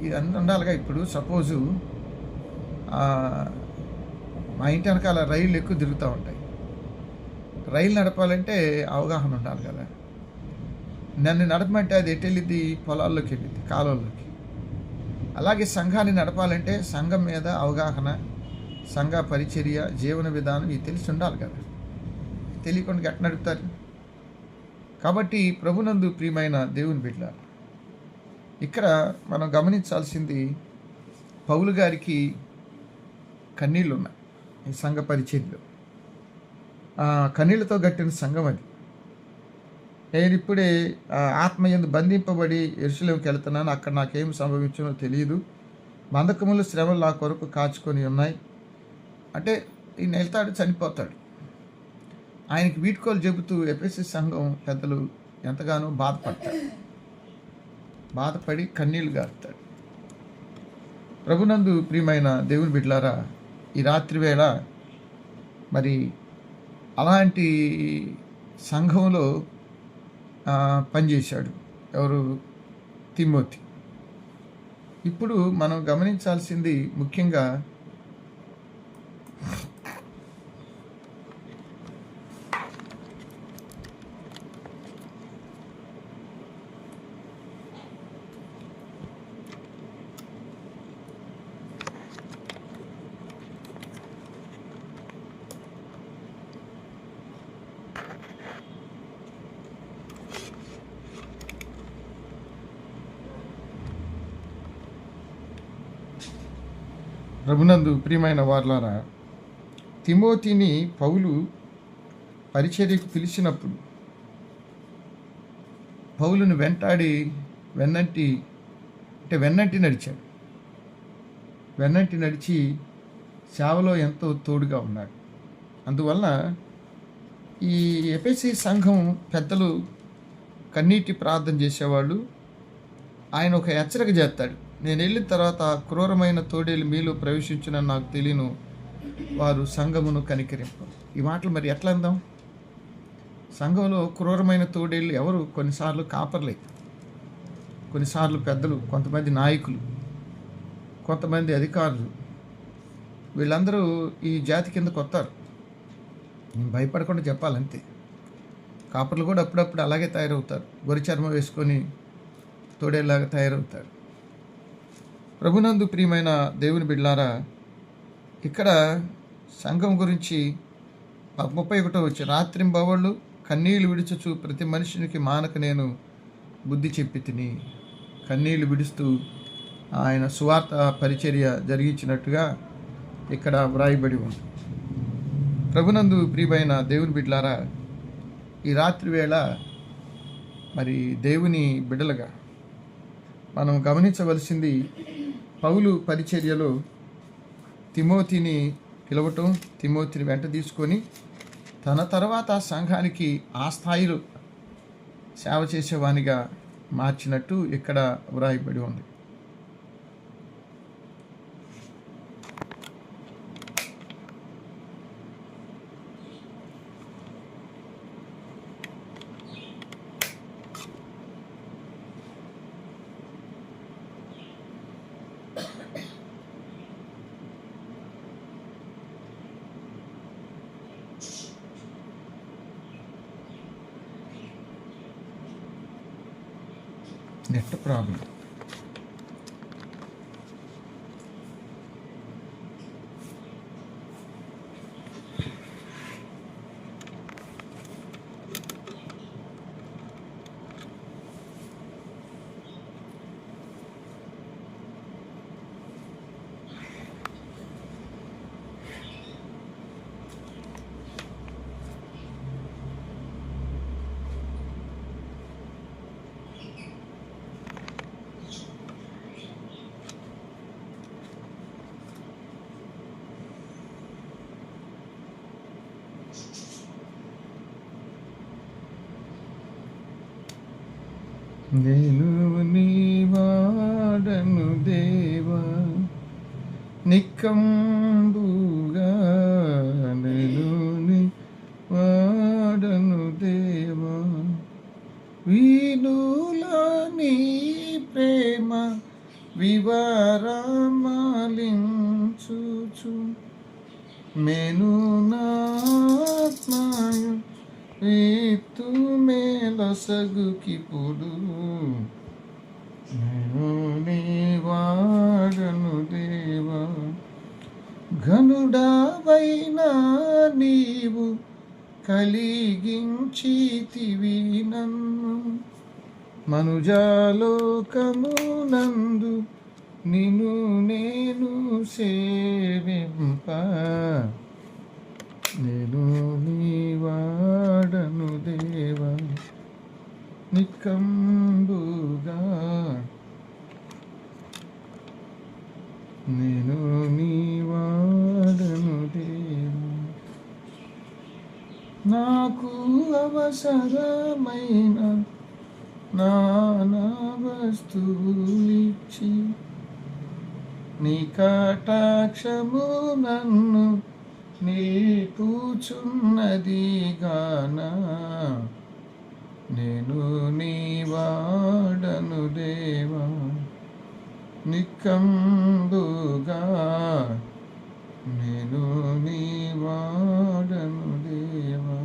ఇవన్నీ ఉండాలిగా. ఇప్పుడు సపోజు మా ఇంటి వెనకాల రైళ్ళు ఎక్కువ తిరుగుతూ ఉంటాయి. రైలు నడపాలంటే అవగాహన ఉండాలి కదా. నన్ను నడపమంటే అది ఎటు వెళ్ళిద్ది? పొలాల్లోకి వెళ్ళిద్ది, కాలువల్లోకి. అలాగే సంఘాన్ని నడపాలంటే సంఘం మీద అవగాహన, సంఘ పరిచర్య, జీవన విధానం ఇవి తెలిసి ఉండాలి కదా. తెలియకుండా ఎట్లా నడుపుతారు? కాబట్టి ప్రభునందు ప్రియమైన దేవుని బిడ్డలారా, ఇక్కడ మనం గమనించాల్సింది, పౌలు గారికి కన్నీళ్ళు ఉన్నాయి ఈ సంఘ పరిచర్యలో. కన్నీళ్లతో గట్టిన సంఘం అది. నేను ఇప్పుడే ఆత్మయందు బంధింపబడి యెరూషలేముకి వెళ్తున్నాను. అక్కడ నాకేం సంభవించునో తెలియదు. బంధకములు, శ్రమలు నా కొరకు కాచుకొని ఉన్నాయి. అంటే ఈయన వెళ్తాడు, చనిపోతాడు. ఆయనకి వీడ్కోలు చెబుతూ ఎఫెసీ సంఘం పెద్దలు ఎంతగానో బాధపడి కన్నీళ్లు గారుతాడు. ప్రభునందు ప్రియమైన దేవుని బిడ్డలారా, ఈ రాత్రి వేళ మరి అలాంటి సంఘంలో పనిచేశాడు ఎవరు? తిమోతి. ఇప్పుడు మనం గమనించాల్సింది ముఖ్యంగా ప్రభునందు ప్రియమైన వార్లారా, తిమోతిని పౌలు పరిచర్యకు పిలిచినప్పుడు పౌలును వెన్నంటి నడిచాడు. వెన్నంటి నడిచి సేవలో ఎంతో తోడుగా ఉన్నాడు. అందువలన ఈ ఎఫెసీ సంఘం పెద్దలు కన్నీటి ప్రార్థన చేసేవాళ్ళు. ఆయన ఒక హెచ్చరిక చేస్తాడు, నేను వెళ్ళిన తర్వాత క్రూరమైన తోడేలు మీలో ప్రవేశించునని నాకు తెలియను, వారు సంఘమును కనికరింపు. ఈ మాటలు మరి ఎట్లా అందాం? సంఘంలో క్రూరమైన తోడేళ్ళు ఎవరు? కొన్నిసార్లు కాపర్లే, కొన్నిసార్లు పెద్దలు, కొంతమంది నాయకులు, కొంతమంది అధికారులు. వీళ్ళందరూ ఈ జాతి కిందకు వస్తారు. నేను భయపడకుండా చెప్పాలంతే. కాపర్లు కూడా అప్పుడప్పుడు అలాగే తయారవుతారు. గొరి చర్మం వేసుకొని తోడేలాగా తయారవుతారు. ప్రభునందు ప్రియమైన దేవుని బిడ్డలారా, ఇక్కడ సంఘం గురించి 31 వచ్చి, రాత్రింబవళ్ళు కన్నీళ్లు విడుచుచు ప్రతి మనిషినికి మానక నేను బుద్ధి చెప్పి తిని. కన్నీళ్లు విడుస్తూ ఆయన సువార్త పరిచర్య జరిగించినట్టుగా ఇక్కడ వ్రాయబడి ఉంది. ప్రభునందు ప్రియమైన దేవుని బిడ్డలారా, ఈ రాత్రి వేళ మరి దేవుని బిడ్డలుగా మనం గమనించవలసింది, పౌలు పరిచర్యలో తిమోతిని పిలవటం, తిమోతిని వెంట తీసుకొని తన తర్వాత సంఘానికి ఆ స్థాయిలో సేవ చేసేవానిగా మార్చినట్టు ఇక్కడ వ్రాయబడి ఉంది. Net problem. నేను నీ వాడను దేవా, నిక్కంబుగా నేను నీ వాడను దేవా, వీణులా నీ ప్రేమ వివరమాలించుచు మెను నాత్మయు రీతు మేలసగుకిప్పుడు నేను నీ వాడను దేవా, ఘనుడవైన నీవు కలిగించితివి నన్ను, మనుజాలోకమునందు నిన్ను నేను సేవింప, నేను నీ వాడను దేవా, నిక్కంబుగా నేను నీ వాడను దేవా, నాకు అవసరమైన నానా వస్తువులిచ్చి నీ కటాక్షము నన్ను నిలుపుచున్నది గానా, నేను నీ వాడను దేవా, నిక్కంబుగా నేను నీ వాడను దేవా.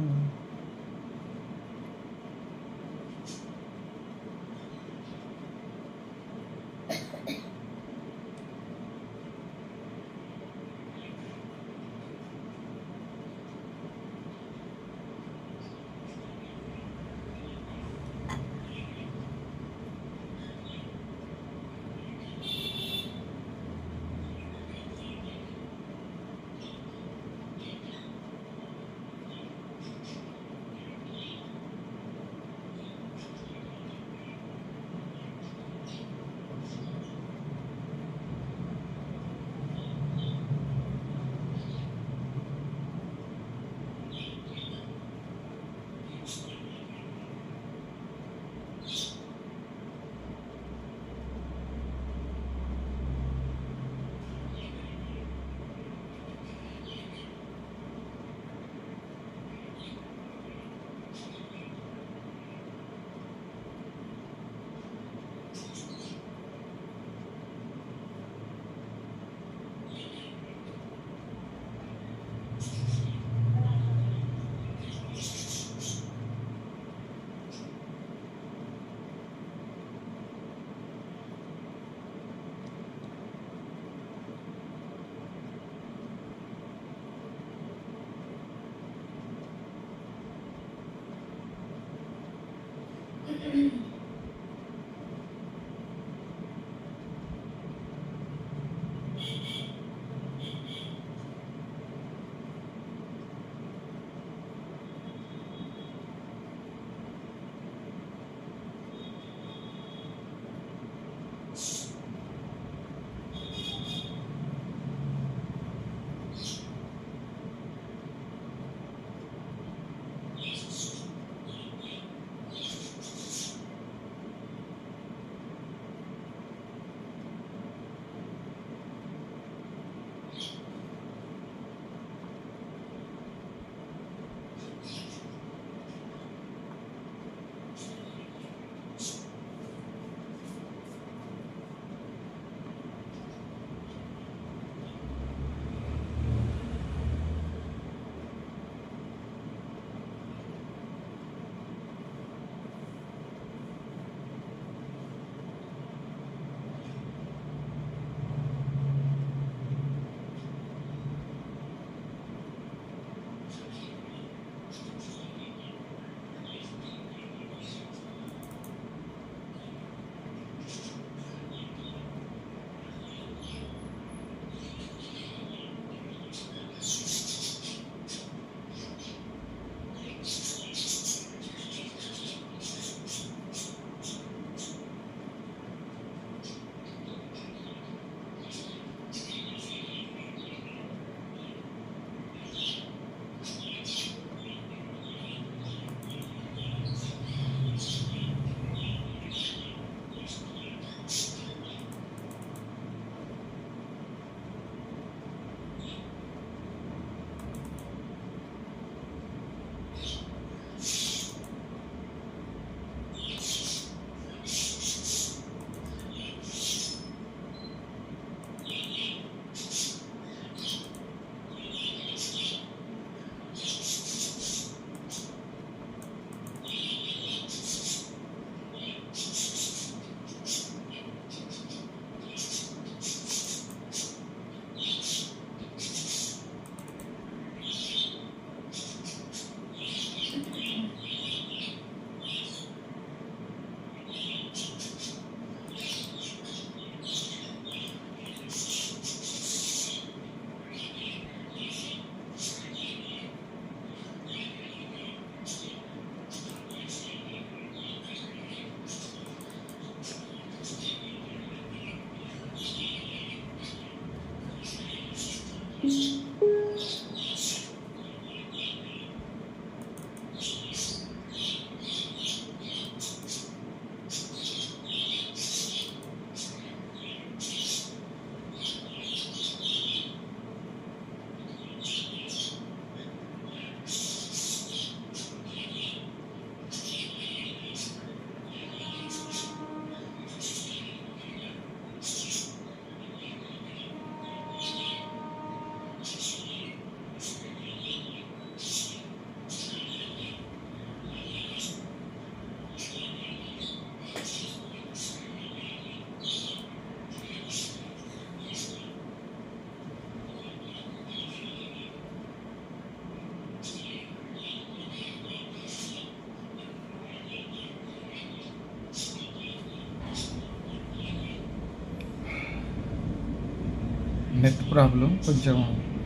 నెట్ ప్రాబ్లం, కొంచెం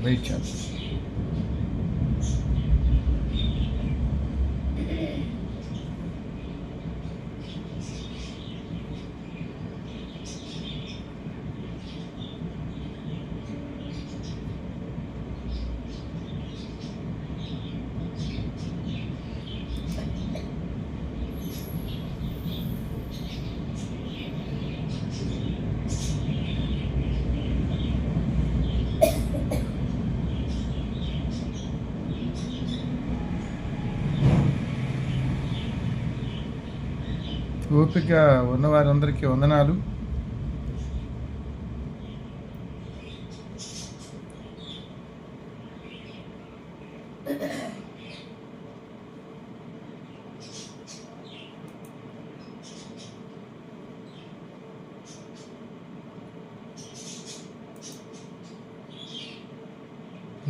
వెయిట్ చేస్తాం. ఓపిక ఉన్నవారందరికీ వందనాలు.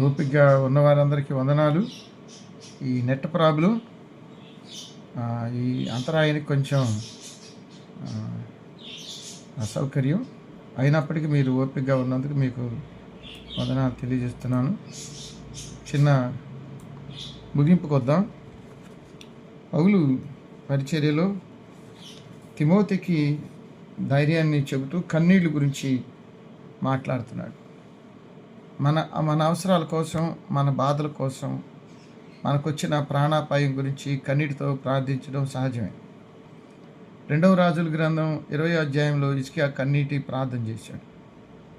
ఓపిక ఉన్నవారందరికీ వందనాలు. ఈ నెట్ ప్రాబ్లం, ఈ అంతరాయానికి కొంచెం అసౌకర్యం అయినప్పటికీ మీరు ఓపికగా ఉన్నందుకు మీకు వందనాలు తెలియజేస్తున్నాను. చిన్న ముగింపుకు వద్దాం. పౌలు పరిచర్యలో తిమోతికి ధైర్యాన్ని చెబుతూ కన్నీళ్ళ గురించి మాట్లాడుతున్నాడు. మన అవసరాల కోసం, మన బాధల కోసం, మనకొచ్చిన ప్రాణాపాయం గురించి కన్నీటితో ప్రార్థించడం సహజమే. 2వ రాజుల గ్రంథం 20వ అధ్యాయంలో హిజ్కియా కన్నీటి ప్రార్థన చేశాడు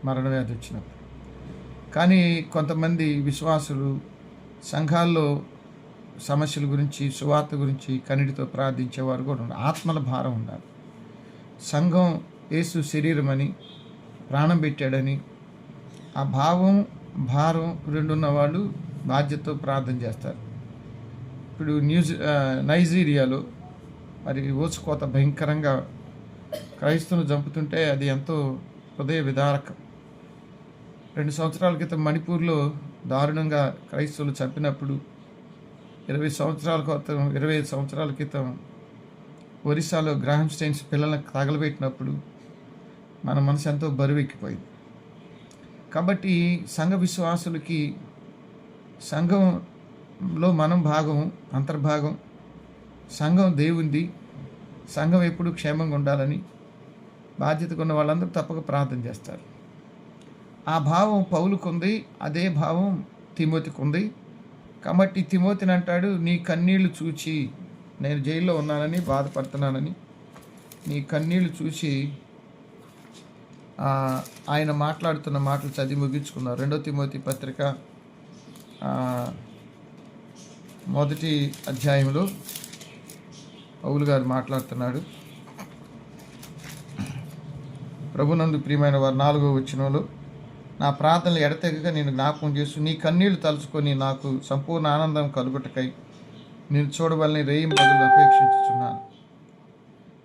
మరణవ్యాధి వచ్చినప్పుడు. కానీ కొంతమంది విశ్వాసులు సంఘాల్లో సమస్యల గురించి, సువార్త గురించి కన్నీటితో ప్రార్థించేవారు కూడా ఉన్నారు. ఆత్మల భారం ఉండాలి. సంఘం యేసు శరీరమని, ప్రాణం పెట్టాడని ఆ భారం రెండున్న వాళ్ళు బాధ్యతతో ప్రార్థన చేస్తారు. ఇప్పుడు నైజీరియాలో మరి ఊచకోత భయంకరంగా క్రైస్తవులు చంపుతుంటే అది ఎంతో హృదయ విదారకం. 2 సంవత్సరాల క్రితం మణిపూర్లో దారుణంగా క్రైస్తవులు చంపినప్పుడు, 25 సంవత్సరాల క్రితం ఒరిస్సాలో గ్రాహం స్టైన్స్ పిల్లలకు తగలబెట్టినప్పుడు మన మనసు ఎంతో బరువెక్కిపోయింది. కాబట్టి సంఘ విశ్వాసులకి సంఘంలో మనం అంతర్భాగం. సంఘం దేవుంది. సంఘం ఎప్పుడు క్షేమంగా ఉండాలని బాధ్యతగా ఉన్న వాళ్ళందరూ తప్పక ప్రార్థన చేస్తారు. ఆ భావం పౌలుకుంది, అదే భావం తిమోతికి ఉంది. కాబట్టి తిమోతిని అంటాడు, నీ కన్నీళ్లు చూచి, నేను జైల్లో ఉన్నానని బాధపడుతున్నానని నీ కన్నీళ్లు చూసి ఆయన మాట్లాడుతున్న మాటలు చదివి ముగించుకున్నారు. 2వ తిమోతి పత్రిక 1వ అధ్యాయంలో పౌలు గారు మాట్లాడుతున్నాడు. ప్రభునందు ప్రియమైన వారు 4వ వచనంలో, నా ప్రార్థనలు ఎడతెగక నేను జ్ఞాపకం చేస్తూ నీ కన్నీళ్లు తలుచుకొని నాకు సంపూర్ణ ఆనందం కలుగుటకై నేను చూడవలని రేయింబగలు అపేక్షించుచున్నాను.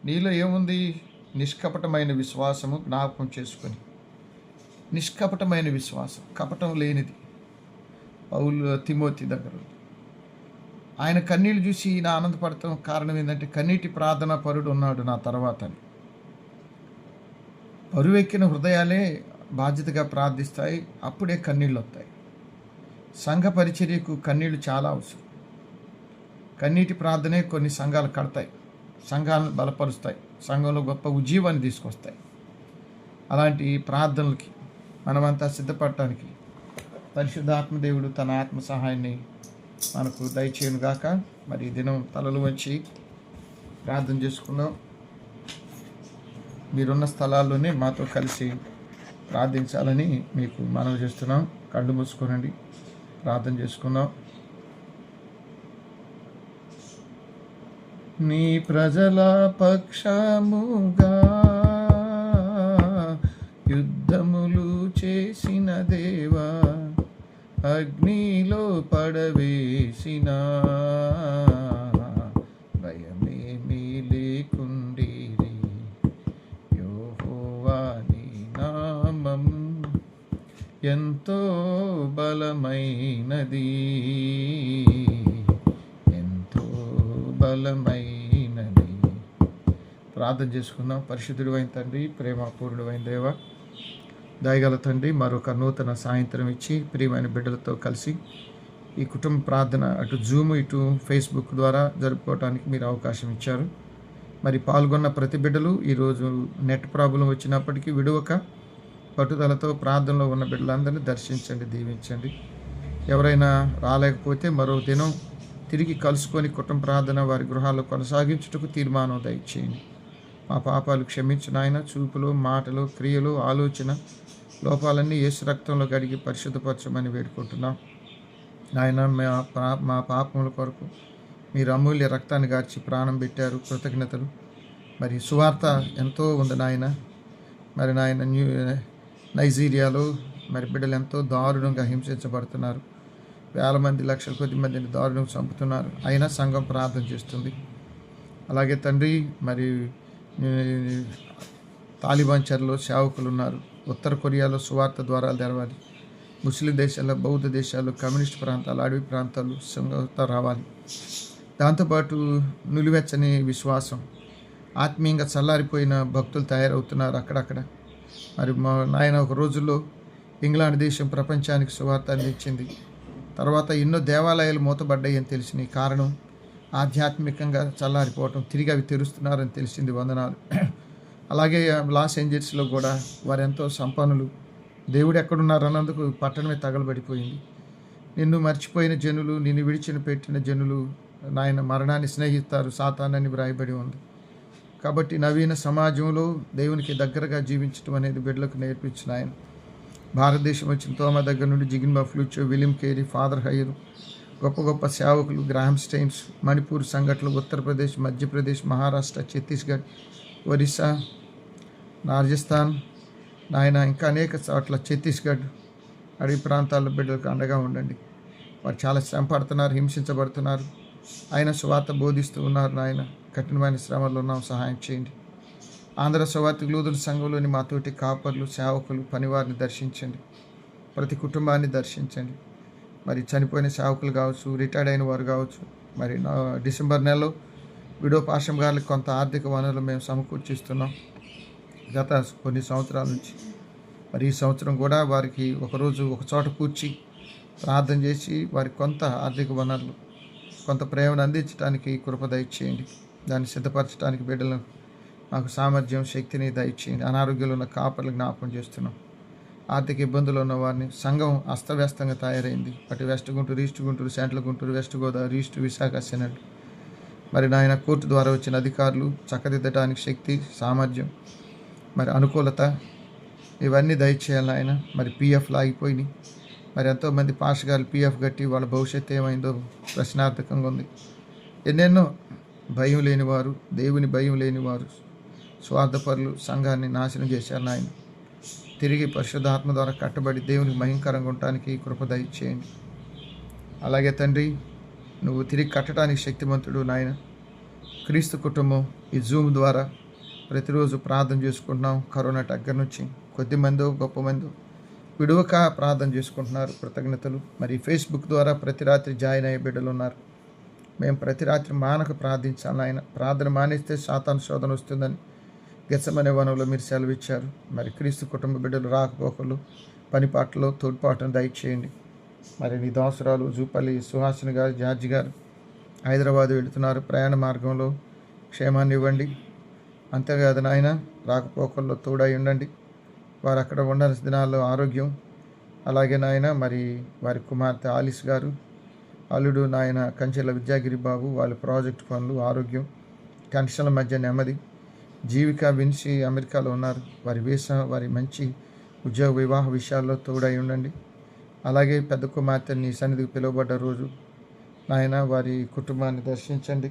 నీలో ఏముంది? నిష్కపటమైన విశ్వాసము జ్ఞాపకం చేసుకొని. నిష్కపటమైన విశ్వాసం, కపటం లేనిది. తిమోతి దగ్గర ఆయన కన్నీళ్ళు చూసి ఈయన ఆనందపడటం కారణం ఏంటంటే, కన్నీటి ప్రార్థన పరుడు ఉన్నాడు నా తర్వాత అని. పరువెక్కిన హృదయాలే బాధ్యతగా ప్రార్థిస్తాయి, అప్పుడే కన్నీళ్ళు వస్తాయి. సంఘ పరిచర్యకు కన్నీళ్లు చాలా అవసరం. కన్నీటి ప్రార్థనే కొన్ని సంఘాలు కడతాయి, సంఘాలను బలపరుస్తాయి, సంఘంలో గొప్ప ఉజ్జీవాన్ని తీసుకొస్తాయి. అలాంటి ప్రార్థనలకి మనమంతా సిద్ధపడటానికి పరిశుద్ధాత్మదేవుడు తన ఆత్మ సహాయాన్ని మనకు దయచేయను గాక. మరి ఈ దినం తలలు వంచి ప్రార్థన చేసుకుందాం. మీరున్న స్థలాల్లోనే మాతో కలిసి ప్రార్థించాలని మీకు మనవి చేస్తున్నాం. కళ్ళు మూసుకోనండి, ప్రార్థన చేసుకుందాం. నీ ప్రజల పక్షముగా యుద్ధములు చేసిన దేవా, అగ్నిలో పడవేసిన భయమేమీ లేకుండిరి. యెహోవా నీ నామం ఎంతో బలమైనది, ఎంతో బలమైనది. ప్రార్థన చేసుకుందాం. పరిశుద్ధుడు అయిన తండ్రి, ప్రేమపూర్ణుడు అయిన దేవ, దయగల తండ్రి మరొక నూతన సాయంత్రం ఇచ్చి ప్రియమైన బిడ్డలతో కలిసి ఈ కుటుంబ ప్రార్థన అటు జూమ్ ఇటు ఫేస్బుక్ ద్వారా జరుపుకోవడానికి మీరు అవకాశం ఇచ్చారు. మరి పాల్గొన్న ప్రతి బిడ్డలు ఈరోజు నెట్ ప్రాబ్లం వచ్చినప్పటికీ విడువక పట్టుదలతో ప్రార్థనలో ఉన్న బిడ్డలందరినీ దర్శించండి, దీవించండి. ఎవరైనా రాలేకపోతే మరో దినం తిరిగి కలుసుకొని కుటుంబ ప్రార్థన వారి గృహాల్లో కొనసాగించుటకు తీర్మానం దయచేయండి. మా పాపాలు క్షమించు నాయన. చూపులు, మాటలు, క్రియలు, ఆలోచన లోపాలన్నీ యేసు రక్తంలో కడిగి పరిశుద్ధపరచమని వేడుకుంటున్నాం నాయన. మా పాపముల కొరకు మీరు అమూల్య రక్తాన్ని గార్చి ప్రాణం పెట్టారు, కృతజ్ఞతలు. మరి సువార్త ఎంతో ఉంది నాయన. మరి నాయన నైజీరియాలో మరి బిడ్డలు ఎంతో దారుణంగా హింసించబడుతున్నారు. వేల మంది, లక్షల కొద్ది మందిని దారుణంగా చంపుతున్నారు. అయినా సంఘం ప్రార్థన చేస్తుంది. అలాగే తండ్రి మరి తాలిబాన్ చెరలో సేవకులు ఉన్నారు. ఉత్తర కొరియాలో సువార్త ద్వారాలు తెరవాలి. ముస్లిం దేశాల్లో, బౌద్ధ దేశాల్లో, కమ్యూనిస్ట్ ప్రాంతాలు, అడవి ప్రాంతాలు సంఘంతో రావాలి. దాంతోపాటు నులివెచ్చని విశ్వాసం, ఆత్మీయంగా చల్లారిపోయిన భక్తులు తయారవుతున్నారు అక్కడక్కడ. మరి మా నాయన ఒక రోజుల్లో ఇంగ్లాండ్ దేశం ప్రపంచానికి సువార్త అందించింది. తర్వాత ఎన్నో దేవాలయాలు మూతబడ్డాయి అని తెలిసింది. కారణం ఆధ్యాత్మికంగా చల్లారిపోవటం. తిరిగి అవి తెరుస్తున్నారని తెలిసింది. వందనాలు. అలాగే లాస్ ఏంజల్స్లో కూడా వారెంతో సంపన్నులు. దేవుడు ఎక్కడున్నారు అన్నందుకు పట్టణమే తగలబడిపోయింది. నిన్ను మర్చిపోయిన జనులు, నిన్ను విడిచిపెట్టిన జనులు నాయన మరణాన్ని స్నేహిస్తారు సాతానని వ్రాయబడి ఉంది. కాబట్టి నవీన సమాజంలో దేవునికి దగ్గరగా జీవించడం అనేది బిడ్డలకు నేర్పించిన ఆయన. భారతదేశం వచ్చిన తోమ దగ్గర నుండి జిగిన్ బఫ్లూచో, విలియం కేరీ, ఫాదర్ హైరు, గొప్ప గొప్ప సేవకులు, గ్రాహం స్టెయిన్స్, మణిపూర్ సంఘటనలు, ఉత్తరప్రదేశ్, మధ్యప్రదేశ్, మహారాష్ట్ర, ఛత్తీస్గఢ్, ఒరిస్సా, రాజస్థాన్ నాయన ఇంకా అనేక చోట్ల, ఛత్తీస్గఢ్ అడవి ప్రాంతాల్లో బిడ్డలకు అండగా ఉండండి. వారు చాలా శ్రమ పడుతున్నారు, హింసించబడుతున్నారు. ఆయన సువార్త బోధిస్తూ ఉన్నారు నాయన. కఠినమైన శ్రమల్లో ఉన్నాం, సహాయం చేయండి. ఆంధ్ర సువార్త లూథరన్ సంఘంలోని మా తోటి కాపర్లు, సేవకులు, పనివారిని దర్శించండి. ప్రతి కుటుంబాన్ని దర్శించండి. మరి చనిపోయిన సేవకులు కావచ్చు, రిటైర్డ్ అయిన వారు కావచ్చు. మరి డిసెంబర్ నెలలో విడో పాషం గారికి కొంత ఆర్థిక వనరులు మేము సమకూర్చిస్తున్నాం గత కొన్ని సంవత్సరాల నుంచి. మరి ఈ సంవత్సరం కూడా వారికి ఒకరోజు ఒక చోట కూర్చి ప్రార్థన చేసి వారికి కొంత ఆర్థిక వనరులు, కొంత ప్రేమను అందించడానికి కృప దయచేయండి. దాన్ని సిద్ధపరచడానికి బిడ్డలను మాకు సామర్థ్యం, శక్తిని దయచేయండి. అనారోగ్యంలో ఉన్న కాపర్లు జ్ఞాపకం చేస్తున్నాం. ఆర్థిక ఇబ్బందులు ఉన్న వారిని. సంఘం అస్తవ్యస్తంగా తయారైంది. అటు west Guntur, east Guntur, central Guntur, west Godavari, east Visakha, senate. మరి నాయన కోర్టు ద్వారా వచ్చిన అధికారులు చక్కదిద్దడానికి శక్తి, సామర్థ్యం, మరి అనుకూలత ఇవన్నీ దయచేయాలి ఆయన. మరి పిఎఫ్లు ఆగిపోయినాయి. మరి ఎంతోమంది పాస్టర్లు పిఎఫ్ కట్టి వాళ్ళ భవిష్యత్తు ఏమైందో ప్రశ్నార్థకంగా ఉంది. ఎన్నెన్నో భయం లేనివారు, దేవుని భయం లేనివారు, స్వార్థపరులు సంఘాన్ని నాశనం చేశారు నాయన. తిరిగి పరిశుద్ధాత్మ ద్వారా కట్టబడి దేవునికి మహింకరంగా ఉండటానికి కృప దయచేయండి. అలాగే తండ్రి నువ్వు తిరిగి కట్టడానికి శక్తిమంతుడు నాయన. క్రీస్తు కుటుంబం ఈ జూమ్ ద్వారా ప్రతిరోజు ప్రార్థన చేసుకుంటున్నాం. కరోనా దగ్గర నుంచి కొద్దిమందో గొప్ప మందో విడువక ప్రార్థన చేసుకుంటున్నారు. కృతజ్ఞతలు. మరి ఫేస్బుక్ ద్వారా ప్రతి రాత్రి జాయిన్ అయ్యే బిడ్డలు ఉన్నారు. మేము ప్రతి రాత్రి మానక ప్రార్థించాలి ఆయన. ప్రార్థన మానేస్తే సాతాను శోధన వస్తుందని గెత్సెమనే వనంలో మీరు సెలవిచ్చారు. మరి క్రీస్తు కుటుంబ బిడ్డలు రాకపోకలు, పనిపాట్లలో తోడ్పాటును దయచేయండి. మరి నీ దాసురాలు జూపల్లి సుహాసిని గారు, జార్జి గారు హైదరాబాద్ వెళుతున్నారు. ప్రయాణ మార్గంలో క్షేమాన్ని ఇవ్వండి. అంతేకాదు నాయన రాకపోకల్లో తోడై ఉండండి. వారు అక్కడ ఉండాల్సిన దినాల్లో ఆరోగ్యం. అలాగే నాయన మరి వారి కుమార్తె ఆలిస్ గారు, అల్లుడు నాయన కంచెల విద్యాగిరి బాబు, వాళ్ళ ప్రాజెక్ట్ పనులు, ఆరోగ్యం, టెన్షన్ల మధ్య నెమ్మది. జీవిక విన్సి అమెరికాలో ఉన్నారు. వారి వీసా, వారి మంచి ఉద్యోగ, వివాహ విషయాల్లో తోడై ఉండండి. అలాగే పెద్ద కుమార్తె నీ సన్నిధికి పిలువబడ్డ రోజు నాయన వారి కుటుంబాన్ని దర్శించండి.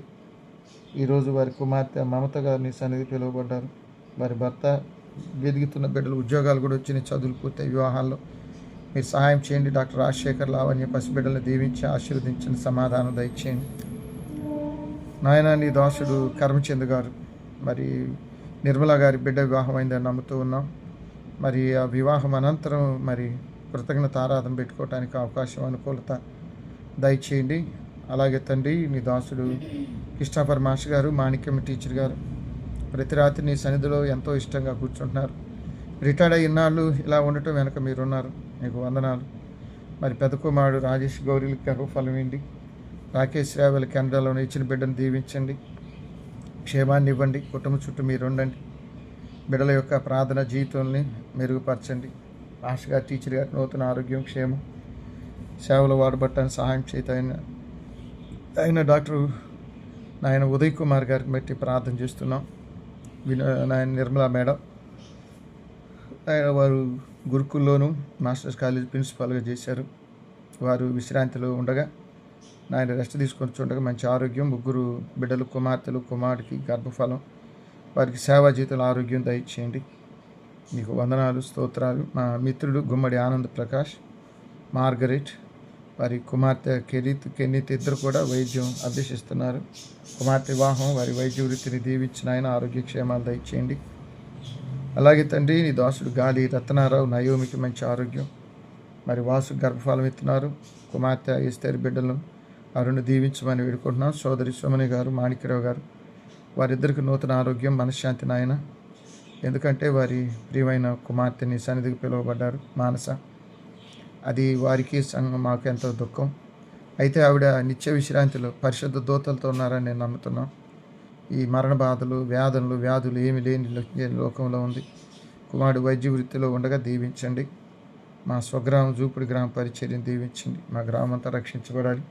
ఈరోజు వారి కుమార్తె మమత గారు నీ సన్నిధికి పిలువబడ్డారు. వారి భర్త వెదుగుతున్న బిడ్డలు ఉద్యోగాలు కూడా వచ్చినాయి, చదువులు పూర్తయి వివాహాల్లో మీరు సహాయం చేయండి. డాక్టర్ రాజశేఖర్, లావణ్య పసిబిడ్డలను దీవించి ఆశీర్వదించండి, సమాధానం దయచేయండి నాయన. నీ దాసుడు కర్మచంద్ గారు, మరి నిర్మల గారి బిడ్డ వివాహం అయిందని నమ్ముతూ ఉన్నాం. మరి ఆ వివాహం అనంతరం మరి కృతజ్ఞత ఆరాధన పెట్టుకోవడానికి అవకాశం, అనుకూలత దయచేయండి. అలాగే తండ్రి నీ దాసుడు కృష్ణాపర్ మాస్టర్ గారు, మాణిక్యం టీచర్ గారు ప్రతి రాత్రి నీ సన్నిధిలో ఎంతో ఇష్టంగా కూర్చుంటున్నారు. రిటైర్డ్ అయ్యి ఇన్నాళ్ళు ఇలా ఉండటం వెనక మీరున్నారు, మీకు వందనాలు. మరి పెద్ద కుమారుడు రాజేష్ గౌరీలకు గర్భఫలం ఏంటి, రాకేష్ శ్రావెల్ కెనడాలో ఇచ్చిన బిడ్డను దీవించండి, క్షేమాన్ని ఇవ్వండి, కుటుంబం చుట్టూ మీరు ఉండండి, బిడ్డల యొక్క ప్రార్థన జీవితాన్ని మెరుగుపరచండి. మాస్టర్ గారు, టీచర్ గారు నూతన ఆరోగ్యం, క్షేమం, సేవలు వాడబట్టడానికి సహాయం అయిన డాక్టర్ నాయన ఉదయ్ కుమార్ గారికి బట్టి ప్రార్థన చేస్తున్నాం. నాయన నిర్మలా మేడం, ఆయన వారు గురుకుల్లోనూ మాస్టర్స్ కాలేజ్ ప్రిన్సిపాల్గా చేశారు. వారు విశ్రాంతిలో ఉండగా నాయన రెస్ట్ తీసుకొని చూడగా మంచి ఆరోగ్యం, 3 బిడ్డలు, కుమార్తెలు, కుమారుడికి గర్భఫలం, వారికి సేవా జీవితంలో ఆరోగ్యం దయచేయండి. మీకు వందనాలు, స్తోత్రాలు. మా మిత్రుడు గుమ్మడి ఆనంద్ ప్రకాష్, మార్గరెట్, వారి కుమార్తె కెనీత్ ఇద్దరు కూడా వైద్యం అభ్యసిస్తున్నారు. కుమార్తె వివాహం, వారి వైద్య వృత్తిని దీవించిన ఆయన ఆరోగ్య క్షేమాలు దయచేయండి. అలాగే తండ్రి, నీ దాసుడు గాలి రత్నారావు, నయోమికి మంచి ఆరోగ్యం, మరి వాసు గర్భఫలం ఎత్తున్నారు. కుమార్తె ఎస్తేరు బిడ్డలను అరుణ్ దీవించమని వేడుకుంటున్నాం. సోదరి సుమని గారు, మాణిక్యరావు గారు, వారిద్దరికి నూతన ఆరోగ్యం, మనశ్శాంతి నాయన. ఎందుకంటే వారి ప్రియమైన కుమార్తెని సన్నిధికి పిలువబడ్డారు, మానస. అది వారికి మాకు ఎంతో దుఃఖం. అయితే ఆవిడ నిత్య విశ్రాంతిలో పరిశుద్ధ దూతలతో ఉన్నారని నేను నమ్ముతున్నాం. ఈ మరణ బాధలు, వ్యాధులు ఏమి లేని లోకంలో ఉంది. కుమారుడు వైద్య వృత్తిలో ఉండగా దీవించండి. మా స్వగ్రామం జూపుడి గ్రామ పరిచర్యను దీవించండి. మా గ్రామం అంతా రక్షించబడాలి.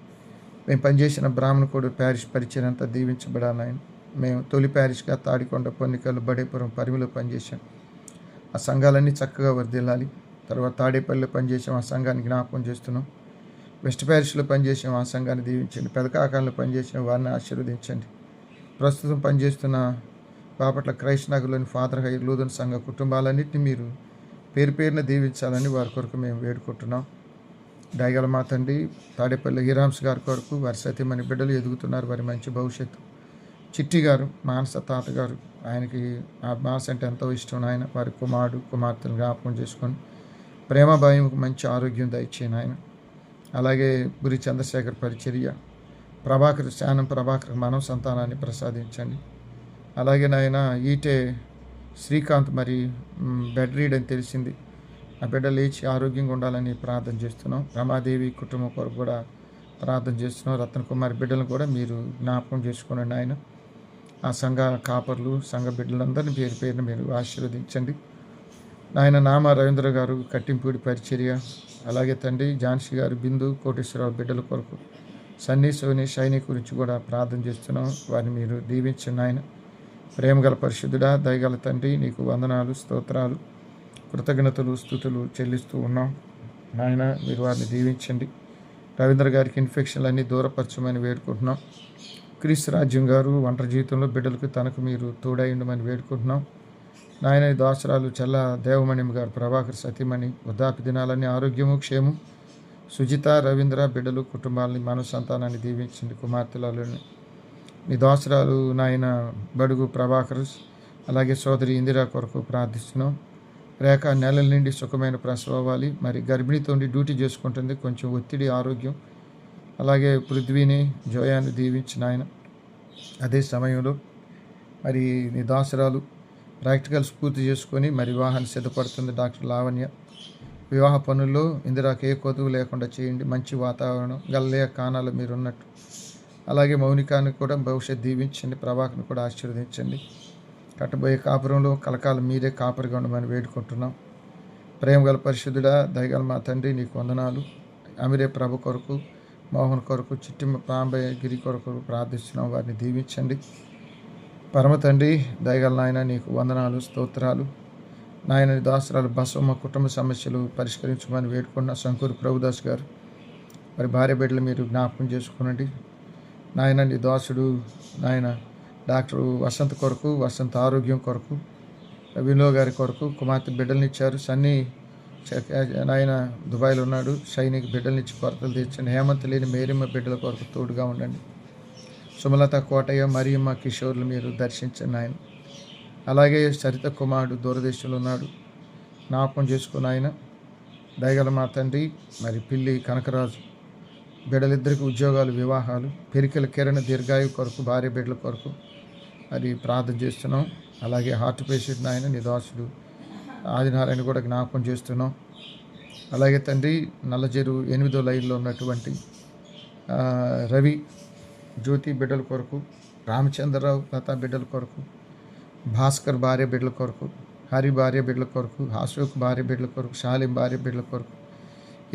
మేము పనిచేసిన బ్రాహ్మణకోడు ప్యారిష్ పరిచర్య అంతా దీవించబడాలి ఆయన. మేము తొలి ప్యారిష్గా తాడికొండ, పొన్నికలు, బడేపురం, పరిమిలో పనిచేసాం. ఆ సంఘాలన్నీ చక్కగా వర్ధిల్లాలి. తర్వాత తాడేపల్లిలో పనిచేసాం, ఆ సంఘాన్ని జ్ఞాపకం చేస్తున్నాం. వెస్ట్ ప్యారిష్లో పనిచేసాం, ఆ సంఘాన్ని దీవించండి. పెదకాకాలంలో పనిచేసిన వారిని ఆశీర్వదించండి. ప్రస్తుతం పనిచేస్తున్న బాపట్ల క్రైస్ట్ నగర్లోని ఫాదర్ హైర్ లూథరన్ సంఘ కుటుంబాలన్నింటినీ మీరు పేరున దీవించాలని వారి కొరకు మేము వేడుకుంటున్నాం. దయగల మా తండ్రి, తాడేపల్లి హీరామ్స్ గారి కొరకు వారి సతీమణి బిడ్డలు ఎదుగుతున్నారు, వారి మంచి భవిష్యత్తు. చిట్టి గారు, మానస తాతగారు, ఆయనకి ఆ మానస అంటే ఎంతో ఇష్టం ఆయన. వారి కుమారుడు, కుమార్తెను జ్ఞాపకం చేసుకొని ప్రేమ భయంకు మంచి ఆరోగ్యం దయచేయను ఆయన. అలాగే గురి చంద్రశేఖర్ పరిచర్య, శానం ప్రభాకర్ మానవ సంతానాన్ని ప్రసాదించండి. అలాగే నాయన ఈటే శ్రీకాంత్ మరి బెడ్ రీడ్ అని తెలిసింది, ఆ బిడ్డ లేచి ఆరోగ్యంగా ఉండాలని ప్రార్థన చేస్తున్నాం. రమాదేవి కుటుంబం కొరకు కూడా ప్రార్థన చేస్తున్నాం. రత్నకుమారి బిడ్డలను కూడా మీరు జ్ఞాపకం చేసుకోండి ఆయన. ఆ సంఘ కాపర్లు, సంఘ బిడ్డలందరినీ పేరున మీరు ఆశీర్వదించండి నాయన. నామ రవీంద్ర గారు కట్టింపూడి పరిచర్య, అలాగే తండ్రి ఝాన్సీ గారు, బిందు, కోటేశ్వరరావు బిడ్డల కొరకు, సన్నీ, సోని, షైని గురించి కూడా ప్రార్థన చేస్తున్నాం. వారిని మీరు దీవించండి ఆయన. ప్రేమగల పరిశుద్ధుడా, దయగల తండ్రి, నీకు వందనాలు, స్తోత్రాలు, కృతజ్ఞతలు, స్తుతులు చెల్లిస్తూ ఉన్నాం నాయన. మీరు వారిని దీవించండి. రవీంద్ర గారికి ఇన్ఫెక్షన్లన్నీ దూరపరచమని వేడుకుంటున్నాం. క్రీస్తు రాజ్యం గారు ఒంటరి జీవితంలో బిడ్డలకు తనకు మీరు తోడై ఉండమని వేడుకుంటున్నాం నాయన. దాసరాలు చల్ల దేవమణి గారు, ప్రభాకర్ సతీమణి, వృద్ధాప్య దినాలన్నీ ఆరోగ్యము, క్షేమం. సుజిత, రవీంద్ర బిడ్డలు, కుటుంబాలని, మానవ సంతానాన్ని దీవించండి. కుమార్తెలని నీ దాసరాలు నాయన బడుగు ప్రభాకర్, అలాగే సోదరి ఇందిరా కొరకు ప్రార్థిస్తున్నాం. రేఖ నెలల నుండి సుఖమైన ప్రసవం అవ్వాలి. మరి గర్భిణితో డ్యూటీ చేసుకుంటుంది, కొంచెం ఒత్తిడి, ఆరోగ్యం. అలాగే పృథ్వీని, జోయాన్ని దీవించిన ఆయన. అదే సమయంలో మరి నీ దాసరాలు ప్రాక్టికల్స్ పూర్తి చేసుకొని మరి వివాహాన్ని సిద్ధపడుతుంది డాక్టర్ లావణ్య. వివాహ పనుల్లో ఇందిరాకి ఏ కొదువు లేకుండా చేయండి. మంచి వాతావరణం, గల్లే కానాలు మీరు ఉన్నట్టు. అలాగే మౌనికాన్ని కూడా భవిష్యత్తు దీవించండి. ప్రభాకర్ని కూడా ఆశీర్వదించండి. కట్టబోయే కాపురంలో కలకాలం మీరే కాపరిగా ఉండమని వేడుకుంటున్నాం. ప్రేమగల పరిశుద్ధుడా, దయగల మా తండ్రి, నీకు వందనాలు. అమిరే ప్రభు కొరకు, మోహన్ కొరకు, చిట్టి పాంబయ్యగిరి కొరకు ప్రార్థిస్తున్నాం. వారిని దీవించండి. పరమ తండ్రి, దయగల నాయన, నీకు వందనాలు, స్తోత్రాలు నాయన. దాసరాలు బసమ్మ కుటుంబ సమస్యలు పరిష్కరించమని వేడుకున్న శంకూరు ప్రభుదాస్ గారు, మరి భార్య బిడ్డలు మీరు జ్ఞాపకం చేసుకునండి నాయన. నీ దాసుడు నాయన డాక్టర్ వసంత్ కొరకు, వసంత్ ఆరోగ్యం కొరకు, వినో గారి కొరకు కుమార్తె బిడ్డలను ఇచ్చారు. సన్నీ నాయన దుబాయ్లో ఉన్నాడు, షైనికి బిడ్డలనిచ్చి కొరతలు తెచ్చండి. హేమంత్ లేని మేరమ్మ బిడ్డల కొరకు తోడుగా ఉండండి. సుమలత, కోటయ్య, మరియమ్మ, కిషోర్లు మీరు దర్శించండి ఆయన. అలాగే సరిత కుమారుడు దూరదేశంలో ఉన్నాడు, జ్ఞాపకం చేసుకుని ఆయన. దయగల మా తండ్రి, మరి పిల్లి కనకరాజు బిడ్డలిద్దరికి ఉద్యోగాలు, వివాహాలు. పెరికల కిరణ్ దీర్ఘాయు కొరకు, భార్య బిడ్డల కొరకు మరి ప్రార్థన చేస్తున్నాం. అలాగే హార్ట్ పేషెంట్ నాయన నీ దాసుడు ఆదినారాయణ కూడా జ్ఞాపకం చేస్తున్నాం. అలాగే తండ్రి నల్లజెరువు 8వ లైన్లో ఉన్నటువంటి రవి జ్యోతి బిడ్డల కొరకు, రామచంద్రరావు లతా బిడ్డల కొరకు, భాస్కర్ భార్య బిడ్డల కొరకు, హరి భార్య బిడ్డల కొరకు, అశోక్ భార్య బిడ్డల కొరకు, శాలిం భార్య బిడ్డల కొరకు,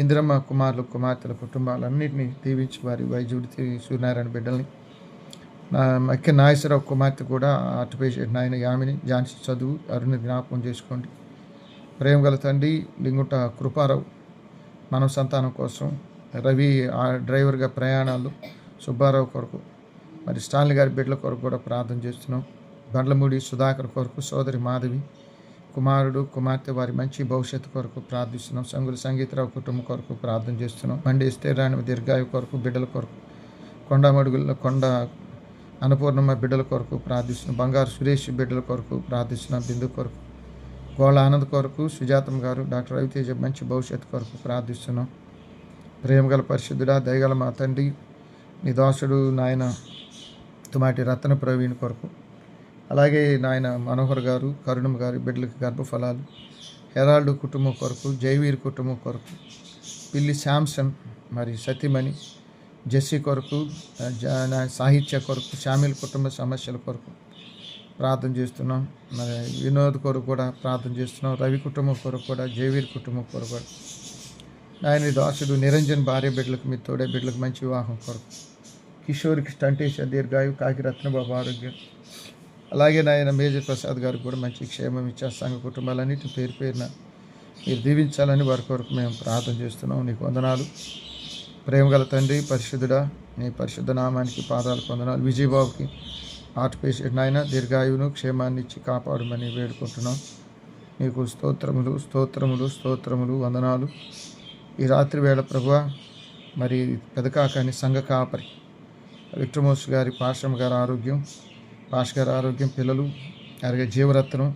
ఇంద్రమ్మ కుమారులు కుమార్తెల కుటుంబాలన్నింటినీ దీవించి వారి వైద్యుడి సూర్యనారాయణ బిడ్డల్ని, మక్కె నాగేశ్వరరావు కుమార్తె కూడా ఆర్టిపేషెంట్ నాయన యామిని ఝాన్సీ చదువు అరుణ్ జ్ఞాపకం చేసుకోండి. ప్రేమ గల తండ్రి లింగుట కృపారావు మన సంతానం కోసం, రవి డ్రైవర్గా ప్రయాణాలు సుబ్బారావు కొరకు, మరి స్టాన్లీ గారి బిడ్డల కొరకు కూడా ప్రార్థన చేస్తున్నాం. బండ్లమూడి సుధాకర్ కొరకు, సోదరి మాధవి కుమారుడు కుమార్తె వారి మంచి భవిష్యత్తు కొరకు ప్రార్థిస్తున్నాం. సంగుల సంగీతరావు కుటుంబం కొరకు ప్రార్థన చేస్తున్నాం. బండి స్థిరాణి దీర్ఘాయు కొరకు, బిడ్డల కొరకు, కొండ అన్నపూర్ణమ్మ బిడ్డల కొరకు ప్రార్థిస్తున్నాం. బంగారు సురేష్ బిడ్డల కొరకు ప్రార్థిస్తున్నాం. బిందు కొరకు, గోళ ఆనంద్ కొరకు, సుజాతం గారు, డాక్టర్ రవితేజ మంచి భవిష్యత్తు కొరకు ప్రార్థిస్తున్నాం. ప్రేమగల పరిశుద్ధుడా దయగల మా తండ్రి నీ దాసుడు నాయన తుమాటి రత్న ప్రవీణ్ కొరకు, అలాగే నాయన మనోహర్ గారు, కరుణం గారి బిడ్డలకి గర్భఫలాలు, హెరాల్డ్ కుటుంబం కొరకు, జైవీర్ కుటుంబం కొరకు, పిల్లి శాంసన్ మరి సతీమణి జెస్సీ కొరకు, సాహిత్య కొరకు, షామిల్ కుటుంబ సమస్యల కొరకు ప్రార్థన చేస్తున్నాం. మరి వినోద్ కొరకు కూడా ప్రార్థన చేస్తున్నాం. రవి కుటుంబం కొరకు కూడా, జైవీర్ కుటుంబం కొరకు కూడా, నాయన దాసుడు నిరంజన్ భార్య బిడ్డలకు మీ తోడే బిడ్డలకు మంచి వివాహం కొరకు, కిషోర్కి స్టంటేష దీర్ఘాయు, కాకి రత్నబాబు ఆరోగ్యం, అలాగే నాయన మేజర్ ప్రసాద్ గారికి కూడా మంచి క్షేమం ఇచ్చే సంఘ కుటుంబాలన్నిటి పేరు పేరున మీరు దీవించాలని వారి కొరకు మేము ప్రార్థన చేస్తున్నాం. నీకు వందనాలు. ప్రేమగల తండ్రి పరిశుద్ధుడా నీ పరిశుద్ధ నామానికి పాదాలు వందనాలు. విజయబాబుకి హార్ట్ పేషెంట్ నాయన దీర్ఘాయువును క్షేమాన్ని ఇచ్చి కాపాడమని వేడుకుంటున్నాం. నీకు స్తోత్రములు స్తోత్రములు స్తోత్రములు వందనాలు. ఈ రాత్రి వేళ ప్రభువా మరి పెదకాకని సంఘ కాపరి విక్రమోస్ గారి పాశ్రమ గారి ఆరోగ్యం, పాష్ గారి ఆరోగ్యం, పిల్లలు అలాగే జీవరత్నం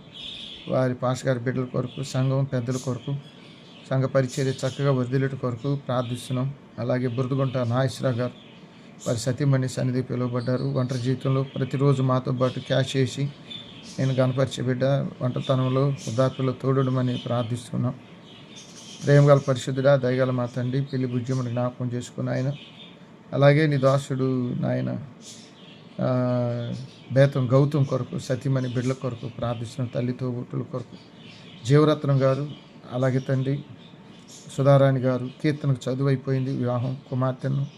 వారి పాష్ గారి బిడ్డల కొరకు, సంఘం పెద్దల కొరకు, సంఘ పరిచర్య చక్కగా వర్ధిల్లుట కొరకు ప్రార్థిస్తున్నాం. అలాగే బురదగుంట నాగేశ్వరరావు గారు వారి సతీమణి సన్నిధి పిలువబడ్డారు. ఒంటరి జీవితంలో ప్రతిరోజు మాతో పాటు క్యాష్ చేసి నేను గణపరిచే బిడ్డ ఒంటరితనంలో వృద్ధాప్యలో తోడమని ప్రార్థిస్తున్నాం. ప్రేమగల పరిశుద్ధుడా దయగల మా తండ్రి పిల్లి బుజ్జమ్మని జ్ఞాపకం చేసుకుని ఆయన, అలాగే నీ దాసుడు నాయన బేతం గౌతమ్ కొరకు, సతీమణి బిడ్డల కొరకు ప్రార్థిస్తున్నాం. తల్లితో బుట్టుల కొరకు, జీవరత్నం గారు, అలాగే తండ్రి సుధారాణి గారు కీర్తనకు చదువు అయిపోయింది, వివాహం,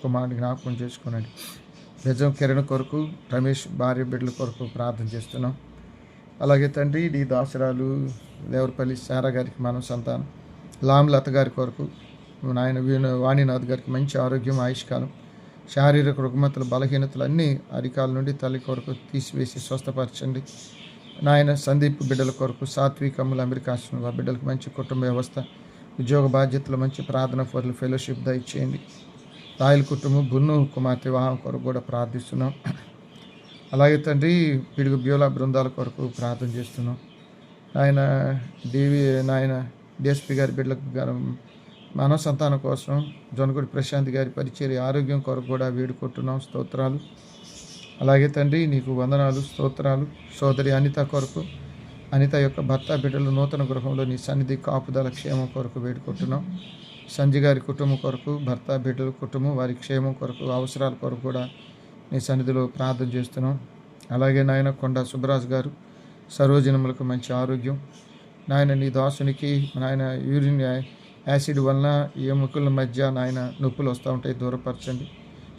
కుమారుని జ్ఞాపకం చేసుకున్నాడు. బెజం కిరణ్ కొరకు, రమేష్ భార్య బిడ్డల కొరకు ప్రార్థన చేస్తున్నాం. అలాగే తండ్రి నీ దాసరాలు దేవరపల్లి శారా గారికి మనం సంతానం, లామ్లత గారి కొరకు నాయన వాణినాథ్ గారికి మంచి ఆరోగ్యం, ఆయుష్కాలం, శారీరక రుగ్మతలు బలహీనతలు అన్నీ అరికాల నుండి తల్లి కొరకు తీసివేసి స్వస్థపరచండి. నాయన సందీప్ బిడ్డల కొరకు, సాత్వికములు అమెరికా బిడ్డలకు మంచి కుటుంబ వ్యవస్థ, ఉద్యోగ బాధ్యతలు, మంచి ప్రార్థన ఫర్లు ఫెలోషిప్ దయచేయండి. రాయల కుటుంబం బున్ను కుమార్తె వివాహం కొరకు కూడా ప్రార్థిస్తున్నాం. అలాగే తండ్రి పిడుగు బ్యూలా బృందాల కొరకు ప్రార్థన చేస్తున్నాం. నాయన డిఎస్పి గారి బిడ్డలకు మానవ సంతానం కోసం, జొనగుడి ప్రశాంత్ గారి పరిచర్య ఆరోగ్యం కొరకు కూడా వేడుకుంటున్నాం. స్తోత్రాలు. అలాగే తండ్రి నీకు వందనాలు స్తోత్రాలు. సోదరి అనిత కొరకు, అనిత యొక్క భర్త బిడ్డలు నూతన గృహంలో నీ సన్నిధి కాపుదల క్షేమం కొరకు వేడుకుంటున్నాం. సంజయ్ గారి కుటుంబం కొరకు, భర్త బిడ్డల కుటుంబం వారి క్షేమం కొరకు, అవసరాల కొరకు కూడా నీ సన్నిధిలో ప్రార్థన చేస్తున్నాం. అలాగే నాయన కొండ సుబ్బరాజు గారు సరోజనములకు మంచి ఆరోగ్యం, నాయన నీ దాసునికి నాయన యూరిన్ యాసిడ్ వలన ఎముకల మధ్య నాయన నొప్పులు వస్తూ ఉంటాయి, దూరపరచండి.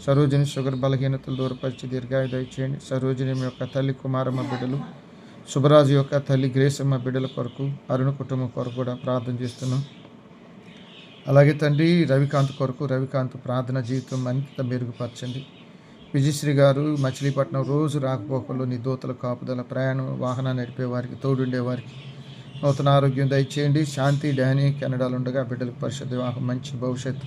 సరోజిని షుగర్ బలహీనతలు దూరపరిచి దీర్ఘాయు దయచేయండి. సరోజిని యొక్క తల్లి కుమారమ్మ బిడ్డలు, సుబ్బరాజు యొక్క తల్లి గ్రేసమ్మ బిడ్డల కొరకు, అరుణ కుటుంబం కొరకు కూడా ప్రార్థన చేస్తున్నాం. అలాగే తండ్రి రవికాంత్ కొరకు, రవికాంత్ ప్రార్థన జీవితం అంత మెరుగుపరచండి. విజయశ్రీ గారు మచిలీపట్నం రోజు రాకపోకల్లో నీ దూతల కాపుదల, ప్రయాణం వాహనాన్ని నడిపే వారికి తోడుండేవారికి నూతన ఆరోగ్యం దయచేయండి. శాంతి డానీ కెనడాలో ఉండగా బిడ్డలకు పరిశుద్ధ వివాహం, మంచి భవిష్యత్తు,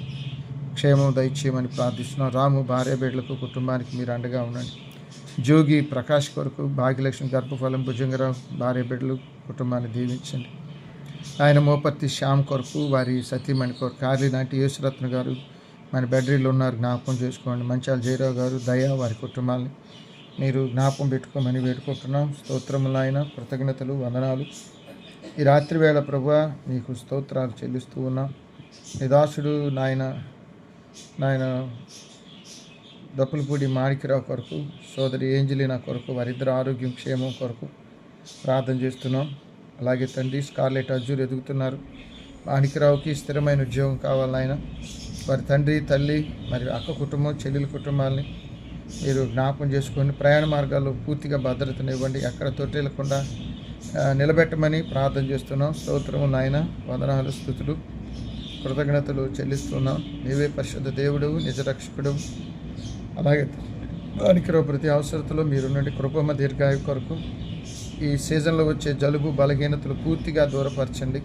క్షేమం దయచేయమని ప్రార్థిస్తున్నాం. రాము భార్య బిడ్డలకు కుటుంబానికి మీరు అండగా ఉండండి. జోగి ప్రకాష్ కొరకు, భాగ్యలక్ష్మి గర్భఫలం, భుజంగరావు భార్య బిడ్డలు కుటుంబాన్ని దీవించండి. ఆయన మోపర్తి శ్యామ్ కొరకు, వారి సతీమణి కొరకు, కార్లీ నాటి యేసురత్న గారు మన బెడ్రీలో ఉన్నారు, జ్ఞాపకం చేసుకోండి. మంచాల జయరావు గారు, దయా వారి కుటుంబాన్ని మీరు జ్ఞాపకం పెట్టుకోమని వేడుకుంటున్నాం. స్తోత్రములు ఆయన, కృతజ్ఞతలు, వందనాలు. ఈ రాత్రి వేళ ప్రభువా నీకు స్తోత్రాలు చెల్లిస్తూ ఉన్నాం. నీ దాసుడు నాయన దప్పులపూడి మాణిక్యరావు కొరకు, సోదరి ఏంజలినా కొరకు, వారిద్దరు ఆరోగ్యం క్షేమం కొరకు ప్రార్థన చేస్తున్నాం. అలాగే తండ్రి స్కార్లెట్ అజ్జూర్ ఎదుగుతున్నారు. మాణిక్యరావుకి స్థిరమైన ఉద్యోగం కావాలి నాయన. వారి తండ్రి తల్లి మరి అక్క కుటుంబం చెల్లెల కుటుంబాలని మీరు జ్ఞాపకం చేసుకొని ప్రయాణ మార్గాల్లో పూర్తిగా భద్రతనివ్వండి. ఎక్కడ తొట్టెలకుండా నిలబెట్టమని ప్రార్థన చేస్తున్నాం. స్తోత్రము నాయన, వందనాలు, స్తుతులు, కృతజ్ఞతలు చెల్లిస్తున్నాం. నీవే పరిశుద్ధ దేవుడు, నిజరక్షకుడు. అలాగే మాణిక్యరావు ప్రతి అవసరతలో మీరుండండి. కృపమ దీర్ఘాయు కొరకు ఈ సీజన్లో వచ్చే జలుబు బలహీనతలు పూర్తిగా దూరపరచండి.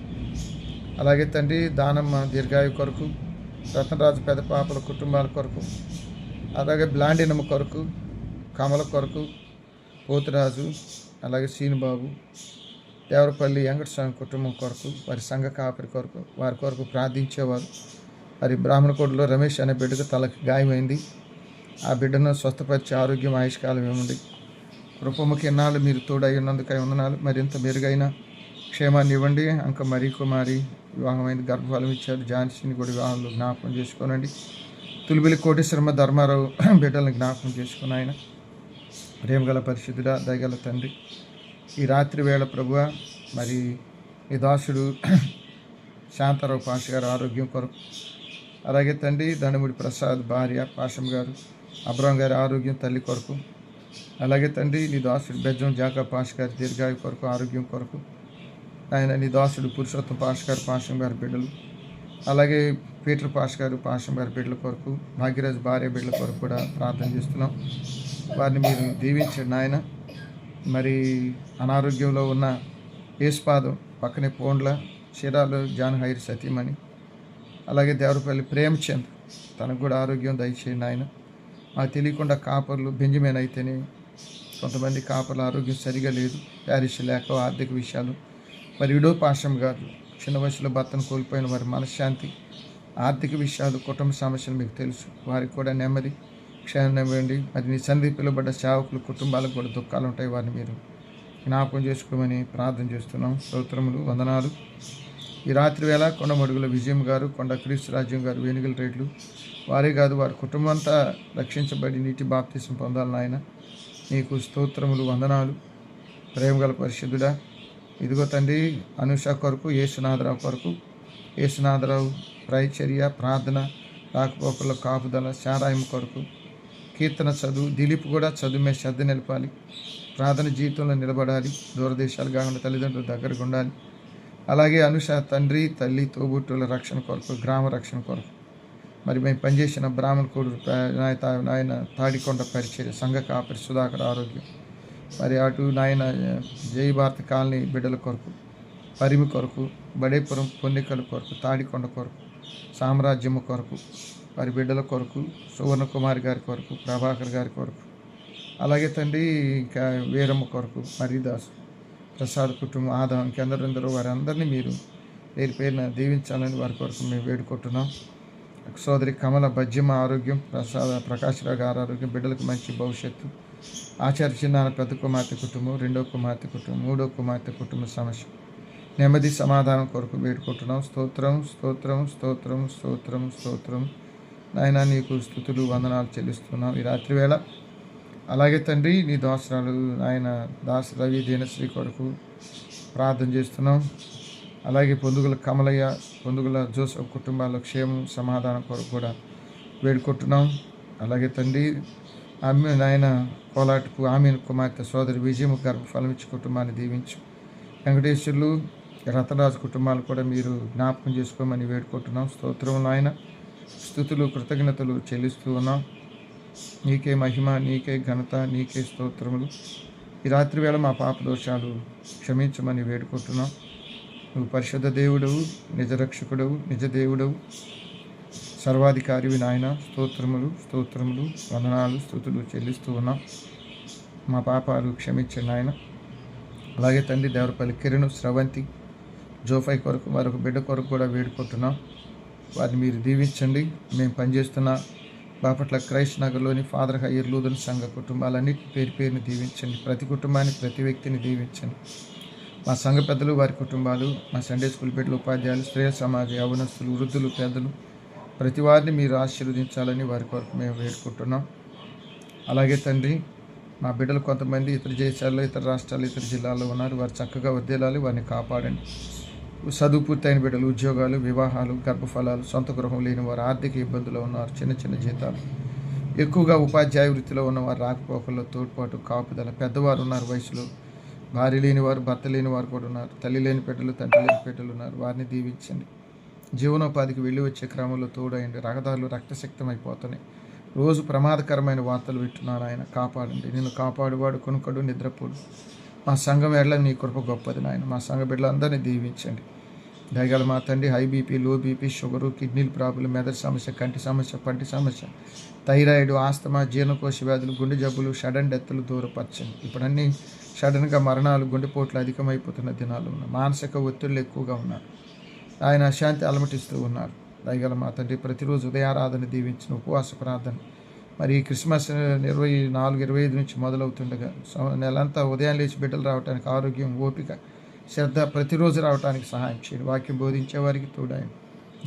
అలాగే తండ్రి దానమ్మ దీర్ఘాయు కొరకు, రతనరాజు పెద్ద పాపల కుటుంబాల కొరకు, అలాగే బ్లాండినమ్మ కొరకు, కమల కొరకు, పోతురాజు, అలాగే సీనుబాబు, దేవరపల్లి వెంకటస్వామి కుటుంబం కొరకు, వారి సంఘ కాపరి కొరకు, వారి కొరకు ప్రార్థించేవారు. మరి బ్రాహ్మణకోటలో రమేష్ అనే బిడ్డకు తలకి గాయమైంది. ఆ బిడ్డను స్వస్థపరిచే ఆరోగ్యం ఆయుష్కాలం ఇవ్వండి. కృపముకి ఎన్నాళ్ళు మీరు తోడై ఉన్నందుకై వందనాలు. మరింత మెరుగైన క్షేమాన్ని ఇవ్వండి. అంక మరీ కుమారి వివాహమైంది, గర్భఫలం ఇచ్చారు. ఝాన్సీని కూడా వివాహంలో జ్ఞాపకం చేసుకోనండి. తులిబిలి కోటేశ్వరమ్మ ధర్మారావు బిడ్డలను జ్ఞాపకం చేసుకుని ఆయన ప్రేమగల పరిశుద్ధుడా, దయగల తండ్రి, ఈ రాత్రి వేళ ప్రభువ మరి ఈ దాసుడు శాంతారావు పాష గారు ఆరోగ్యం కొరకు, అలాగే తండ్రి దండముడి ప్రసాద్ భార్య పాషం గారు, అబ్రాం గారి ఆరోగ్యం తల్లి కొరకు, అలాగే తండ్రి నీ దాసుడు బెజ్జం జాకా పాష గారి దీర్ఘాయు కొరకు ఆరోగ్యం కొరకు, ఆయన నీ దాసుడు పురుషోత్తం పాష గారు పాషం గారి బిడ్డలు, అలాగే పీటర్ పాష గారు పాషం గారి బిడ్డల కొరకు, భాగ్యరాజు భార్య బిడ్డల కొరకు కూడా ప్రార్థన చేస్తున్నాం. వారిని మీరు దీవించండి ఆయన. మరి అనారోగ్యంలో ఉన్న యేసుపాదం పక్కనే పోండ్ల చీరాలు జాన్ హైర్ సతీమణి, అలాగే దేవరపల్లి ప్రేమచంద్ తనకు కూడా ఆరోగ్యం దయచేయండి ఆయన. మాకు తెలియకుండా కాపర్లు బెంజమిన్ అయితేనే కొంతమంది కాపర్ల ఆరోగ్యం సరిగా లేదు, ప్యారిస్ లేక ఆర్థిక విషయాలు, మరి విడో పాషం గారు చిన్న వయసులో భర్తను కోల్పోయిన వారి మనశ్శాంతి, ఆర్థిక విషయాలు, కుటుంబ సమస్యలు మీకు తెలుసు. వారికి కూడా నెమ్మది క్షేమం ఇవ్వండి. మరి నీ సన్నిధి పిలువబడ్డ సేవకులు కుటుంబాలకు కూడా దుఃఖాలు ఉంటాయి, వారిని మీరు జ్ఞాపకం చేసుకోమని ప్రార్థన చేస్తున్నాం. స్తోత్రములు, వందనాలు. ఈ రాత్రి వేళ కొండమడుగుల విజయం గారు, కొండ క్రీస్తు రాజ్యం గారు, వేణుగల రేట్లు వారే కాదు వారి కుటుంబం అంతా రక్షించబడి నీటి బాప్తిసం పొందాలని ఆయన నీకు స్తోత్రములు, వందనాలు. ప్రేమగల పరిశుద్ధుడా, ఇదిగో తండ్రి అనుష కొరకు, యేసునాథరావు కొరకు, యేసునాథరావు ప్రైచర్య ప్రార్థన రాకపోకల కాపుదల, శారాయం కొరకు కీర్తన చదువు, దిలీప్ కూడా చదువు మీద శ్రద్ధ నిలపాలి, ప్రార్థన జీవితంలో నిలబడాలి, దూరదేశాలు కాకుండా తల్లిదండ్రుల దగ్గరకు ఉండాలి. అలాగే అనుష తండ్రి తల్లి తోబుట్టుల రక్షణ కొరకు, గ్రామ రక్షణ కొరకు, మరి మేము పనిచేసిన బ్రాహ్మణ కోడు నాయన తాడికొండ పరిచర్య సంఘ కాపరి సుధాకర్ ఆరోగ్యం, మరి అటు నాయన జై భారత కాలనీ బిడ్డల కొరకు, పరిమి కొరకు, బడేపురం పొన్నికల కొరకు, తాడికొండ కొరకు, సామ్రాజ్యము కొరకు, వారి బిడ్డల కొరకు, సువర్ణకుమారి గారి కొరకు, ప్రభాకర్ గారి కొరకు, అలాగే తండ్రి ఇంకా వీరమ్మ కొరకు, మరీదాసు ప్రసాద్ కుటుంబం, ఆదా ఇంకెందరెందరో వారందరినీ మీరు పేరు పేరున దీవించాలని వారి కొరకు మేము వేడుకుంటున్నాం. సోదరి కమల బజ్జమ్మ ఆరోగ్యం, ప్రకాశ్రావు గారి ఆరోగ్యం, బిడ్డలకు మంచి భవిష్యత్తు, ఆచార్య చిన్నాన పెద్ద కుమార్తె కుటుంబం, రెండో కుమార్తె కుటుంబం, మూడో కుమార్తె కుటుంబ సమస్య, నెమ్మది సమాధానం కొరకు వేడుకుంటున్నాం. స్తోత్రం స్తోత్రం స్తోత్రం స్తోత్రం స్తోత్రం నాయన నీకు స్తుతులు, వందనాలు చెల్లిస్తున్నాం ఈ రాత్రి వేళ. అలాగే తండ్రి నీ దాసరాలు ఆయన దాస రవి దీనశ్రీ కొరకు ప్రార్థన చేస్తున్నాం. అలాగే పొందుగుల కమలయ్య, పొందుగుల జోసఫ్ కుటుంబాల క్షేమం సమాధానం కొరకు కూడా వేడుకుంటున్నాం. అలాగే తండ్రి నాయన కోలాటకు ఆమెను కుమార్తె సోదరి విజయము గర్భఫలం ఇచ్చి కుటుంబాన్ని దీవించు. వెంకటేశ్వర్లు రతనరాజు కుటుంబాలు కూడా మీరు జ్ఞాపకం చేసుకోమని వేడుకుంటున్నాం. స్తోత్రములు ఆయన, స్తుతులు కృతజ్ఞతలు చెల్లిస్తూ ఉన్నాం. నీకే మహిమ, నీకే ఘనత, నీకే స్తోత్రములు. ఈ రాత్రి వేళ మా పాప దోషాలు క్షమించమని వేడుకుంటున్నాం. నువ్వు పరిశుద్ధ దేవుడవు, నిజరక్షకుడవు, నిజ దేవుడవు, సర్వాధికారివి నాయన. స్తోత్రములు స్తోత్రములు వందనాలు స్తుతులు చెల్లిస్తూ ఉన్నాం. మా పాపాలు క్షమించండి నాయన. అలాగే తండ్రి దేవరపల్లి కిరణ్, స్రవంతి, జోఫై కొరకు మరొక బిడ్డ కొరకు కూడా వేడుకుంటున్నాం. వారిని మీరు దీవించండి. మేము పనిచేస్తున్న బాపట్ల క్రైస్ట్ నగర్లోని ఫాదర్ హయ్యర్ లూథరన్ సంఘ కుటుంబాలన్నిటి పేరు పేరుని దీవించండి. ప్రతి కుటుంబాన్ని, ప్రతి వ్యక్తిని దీవించండి. మా సంఘ పెద్దలు వారి కుటుంబాలు, మా సండే స్కూల్ బిడ్డలు, ఉపాధ్యాయులు, స్త్రీ సమాజ యవనస్తులు, వృద్ధులు, పెద్దలు ప్రతి వారిని మీరు ఆశీర్వదించాలని వారి కొరకు మేము వేడుకుంటున్నాం. అలాగే తండ్రి, మా బిడ్డలు కొంతమంది ఇతర దేశాల్లో, ఇతర రాష్ట్రాల్లో, ఇతర జిల్లాల్లో ఉన్నారు. వారు చక్కగా వర్ధిల్లాలి, వారిని కాపాడండి. చదువు పూర్తయిన బిడ్డలు, ఉద్యోగాలు, వివాహాలు, గర్భఫలాలు, సొంత గృహం లేని వారు, ఆర్థిక ఇబ్బందులు ఉన్నారు, చిన్న చిన్న జీతాలు, ఎక్కువగా ఉపాధ్యాయ వృత్తిలో ఉన్నవారు, రాకపోకల్లో తోడ్పాటు, కాపుదల, పెద్దవారు ఉన్నారు, వయసులో భార్య లేని వారు, భర్త లేని వారు కూడా ఉన్నారు, తల్లి లేని బిడ్డలు, తండ్రి లేని బిడ్డలు ఉన్నారు. వారిని దీవించండి. జీవనోపాధికి వెళ్ళి వచ్చే క్రమంలో తోడయండి. రహదారులు రక్తశక్తం అయిపోతున్నాయి. రోజు ప్రమాదకరమైన వార్తలు వింటున్నాను. ఆయన కాపాడండి. నిన్ను కాపాడువాడు కొనుకడు, నిద్రపోడు. మా సంఘం ఎడ్ల నీ కృప గొప్పది నాయన. మా సంఘ బిడ్డలందరినీ దీవించండి. దయగల మా తండ్రి, high BP, low BP, sugar, కిడ్నీల ప్రాబ్లం, మెదడు సమస్య, కంటి సమస్య, పంటి సమస్య, థైరాయిడ్, ఆస్తమా, జీర్ణకోశ వ్యాధులు, గుండె జబ్బులు, సడన్ డెత్తులు దూరపరచండి. ఇప్పుడు అన్నీ సడన్గా మరణాలు, గుండెపోట్లు అధికమైపోతున్న దినాలు ఉన్నాయి. మానసిక ఒత్తిళ్ళు ఎక్కువగా ఉన్నారు. ఆయన అశాంతి అలమటిస్తూ ఉన్నారు. దయగల మా తండ్రి, ప్రతిరోజు ఉదయారాధన దీవించిన ఉపవాస ప్రార్థన మరి ఈ క్రిస్మస్ 24-25 నుంచి మొదలవుతుండగా నెలంతా ఉదయం లేచి బిడ్డలు రావడానికి ఆరోగ్యం, ఓపిక, శ్రద్ధ ప్రతిరోజు రావడానికి సహాయం చేయండి. వాక్యం బోధించే వారికి తోడాయండి.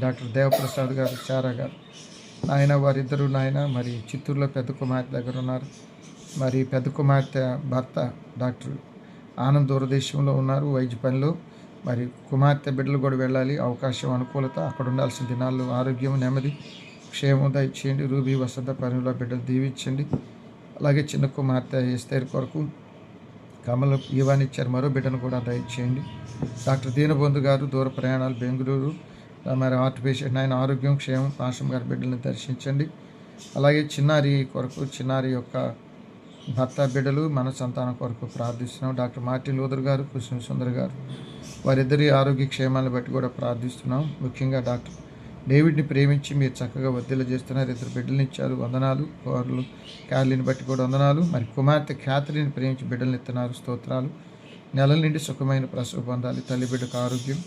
డాక్టర్ దేవప్రసాద్ గారు, చారా గారు నాయన, వారిద్దరూ నాయన మరి చిత్తూరులో పెద్ద కుమార్తె దగ్గర ఉన్నారు. మరి పెద్ద కుమార్తె భర్త డాక్టర్ ఆనంద్ దూరదేశంలో ఉన్నారు వైద్య పనిలో. మరి కుమార్తె బిడ్డలు కూడా వెళ్ళాలి, అవకాశం, అనుకూలత, అక్కడ ఉండాల్సిన దినాల్లో ఆరోగ్యం, నెమ్మది, క్షేమం దయచేయండి. రూబీ వసంత పనిలో బిడ్డలు దీవించండి. అలాగే చిన్న కుమార్తె ఎస్తేర్ కొరకు కమల ఇవ్వనిచ్చారు, మరో బిడ్డను కూడా దయచేయండి. డాక్టర్ దీనబంధు గారు దూర ప్రయాణాలు, బెంగళూరు, మరి హార్ట్ పేషెంట్, ఆయన ఆరోగ్యం, క్షేమం, పాశం గారి బిడ్డలను దర్శించండి. అలాగే చిన్నారి కొరకు, చిన్నారి యొక్క భర్త, బిడ్డలు, మన సంతానం కొరకు ప్రార్థిస్తున్నాం. డాక్టర్ మార్టిన్ లూథర్ గారు, కృష్ణ సుందర్ గారు వారిద్దరి ఆరోగ్య క్షేమాలను బట్టి కూడా ప్రార్థిస్తున్నాం. ముఖ్యంగా డాక్టర్ డేవిడ్ని ప్రేమించి మీరు చక్కగా వర్ధిల్ల చేస్తున్నారు. 2 బిడ్డలను ఇచ్చారు, వందనాలు. వారు క్యారలిని బట్టి కూడా వందనాలు. మరి కుమార్తె క్యాథరిన్ ప్రేమించి బిడ్డలను ఇస్తున్నారు, స్తోత్రాలు. నెలల నుండి సుఖమైన ప్రసవ పొందాలి. తల్లి బిడ్డకు ఆరోగ్యం,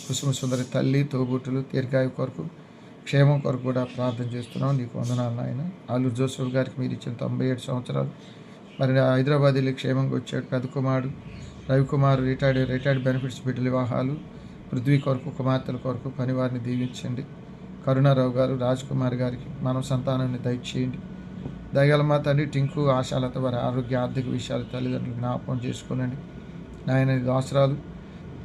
కుసుమ సుందరి తల్లి, తోబుట్టులు, దీర్ఘాయు కొరకు, క్షేమం కొరకు కూడా ప్రార్థన చేస్తున్నాం. నీకు వందనాలు నాయన. ఆలూరు జోసెఫ్ గారికి మీరు ఇచ్చిన 97 సంవత్సరాలు మరి హైదరాబాద్ వెళ్ళి క్షేమంగా వచ్చాడు. పెద్ద కుమారుడు రవికుమార్ రిటైర్డ్ బెనిఫిట్స్ బిడ్డల వివాహాలు, పృథ్వీ కొరకు, కుమార్తెల కొరకు పనివారిని దీవించండి. కరుణారావు గారు, రాజ్ కుమార్ గారికి మనం సంతానాన్ని దయచేయండి. దయగల మా తండ్రి టింకు, ఆశాలతో వారి ఆరోగ్య, ఆర్థిక విషయాలు తల్లిదండ్రులు జ్ఞాపకం చేసుకోనండి. నాయన దాసరాలు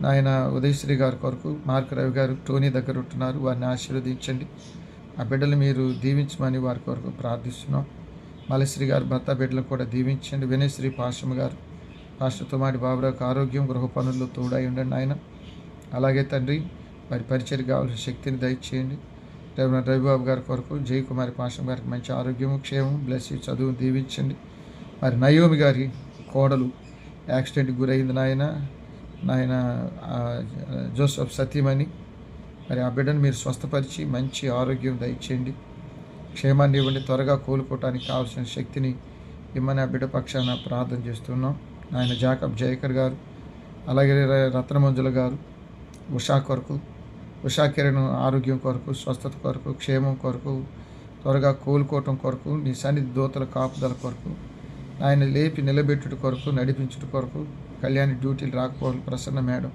నాయన ఉదయశ్రీ గారి కొరకు, మార్క్ రవి గారు టోనీ దగ్గర ఉంటున్నారు, వారిని ఆశీర్వదించండి. ఆ బిడ్డలు మీరు దీవించమని వారి కొరకు ప్రార్థిస్తున్నాం. మలశ్రీ గారు భర్త బిడ్డలు కూడా దీవించండి. వినయశ్రీ పాశం గారు, పాస్టర్ తోమాటి బాబురావుకి ఆరోగ్యం, గృహ పనుల్లో తోడై ఉండండి ఆయన. అలాగే తండ్రి వారి పరిచయం కావాల్సిన శక్తిని దయచేయండి. రవిబాబు గారి కొరకు, జయకుమారి పాశం గారికి మంచి ఆరోగ్యము, క్షేమం, బ్లెస్, చదువును దీవించండి. మరి నయోమి గారి కోడలు యాక్సిడెంట్కి గురైంది నాయన జోసఫ్ సతీమణి, మరి ఆ బిడ్డను మీరు స్వస్థపరిచి మంచి ఆరోగ్యం దయచేయండి, క్షేమాన్ని ఇవ్వండి. త్వరగా కోలుకోవటానికి కావాల్సిన శక్తిని ఇమ్మని ఆ బిడ్డ పక్షాన ప్రార్థన చేస్తున్నాం. ఆయన జాకబ్ జయకర్ గారు, అలాగే రత్నమంజుల గారు, ఉషా కొరకు, ఉషా కిరణ్ ఆరోగ్యం కొరకు, స్వస్థత కొరకు, క్షేమం కొరకు, త్వరగా కోలుకోవటం కొరకు, నీ సన్నిధి దూతల కాపుదల కొరకు, ఆయన లేపి నిలబెట్టుట కొరకు, నడిపించుట కొరకు, కళ్యాణి డ్యూటీలు రాకపోవాలి ప్రసన్న మేడం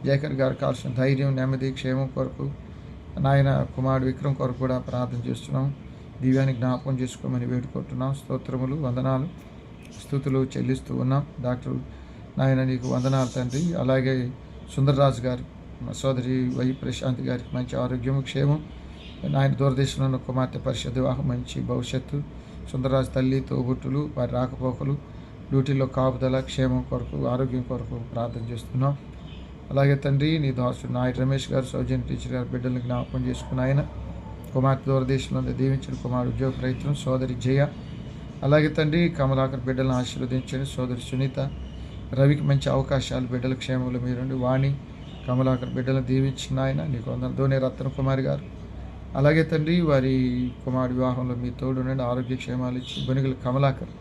జయకర్ గారు కావాల్సిన ధైర్యం, నెమ్మది, క్షేమం కొరకు, నాయన కుమారుడు విక్రమ్ కొరకు కూడా ప్రార్థన చేస్తున్నాం. దివ్యాన్ని జ్ఞాపకం చేసుకోమని వేడుకుంటున్నాం. స్తోత్రములు, వందనాలు, స్తుతులు చెల్లిస్తూ ఉన్నాం. డాక్టర్ నాయన నీకు వందనాలు తండ్రి. అలాగే సుందర్రాజు గారు, మా సోదరి వై ప్రశాంత్ గారికి మంచి ఆరోగ్యము, క్షేమం, నాయన దూరదేశంలో ఉన్న కుమార్తె పరిషత్ వివాహం, మంచి భవిష్యత్తు, సుందర్రాజు తల్లి, తోబుట్టులు, వారి రాకపోకలు, డ్యూటీలో కాపుదల, క్షేమం కొరకు, ఆరోగ్యం కొరకు ప్రార్థన చేస్తున్నాం. అలాగే తండ్రి నీ దాసుడు నాయుడు రమేష్ గారు, సౌజన్య టీచర్ గారు బిడ్డలను జ్ఞాపకం చేసుకున్న ఆయన, కుమార్తె దూరదేశంలో దీవించిన కుమారుడు ఉద్యోగ ప్రయత్నం, సోదరి జయ, అలాగే తండ్రి కమలాకర్ బిడ్డలను ఆశీర్వదించండి. సోదరి సునీత, రవికి మంచి అవకాశాలు, బిడ్డల క్షేమంలో మీరుండి. వాణి, కమలాకర్ బిడ్డలను దీవించిన ఆయన నీకు వందనాలు. ధోని రత్న కుమారి గారు, అలాగే తండ్రి వారి కుమారుడు వివాహంలో మీ తోడు నుండి ఆరోగ్య క్షేమాలు ఇచ్చి. బొనిగల కమలాకర్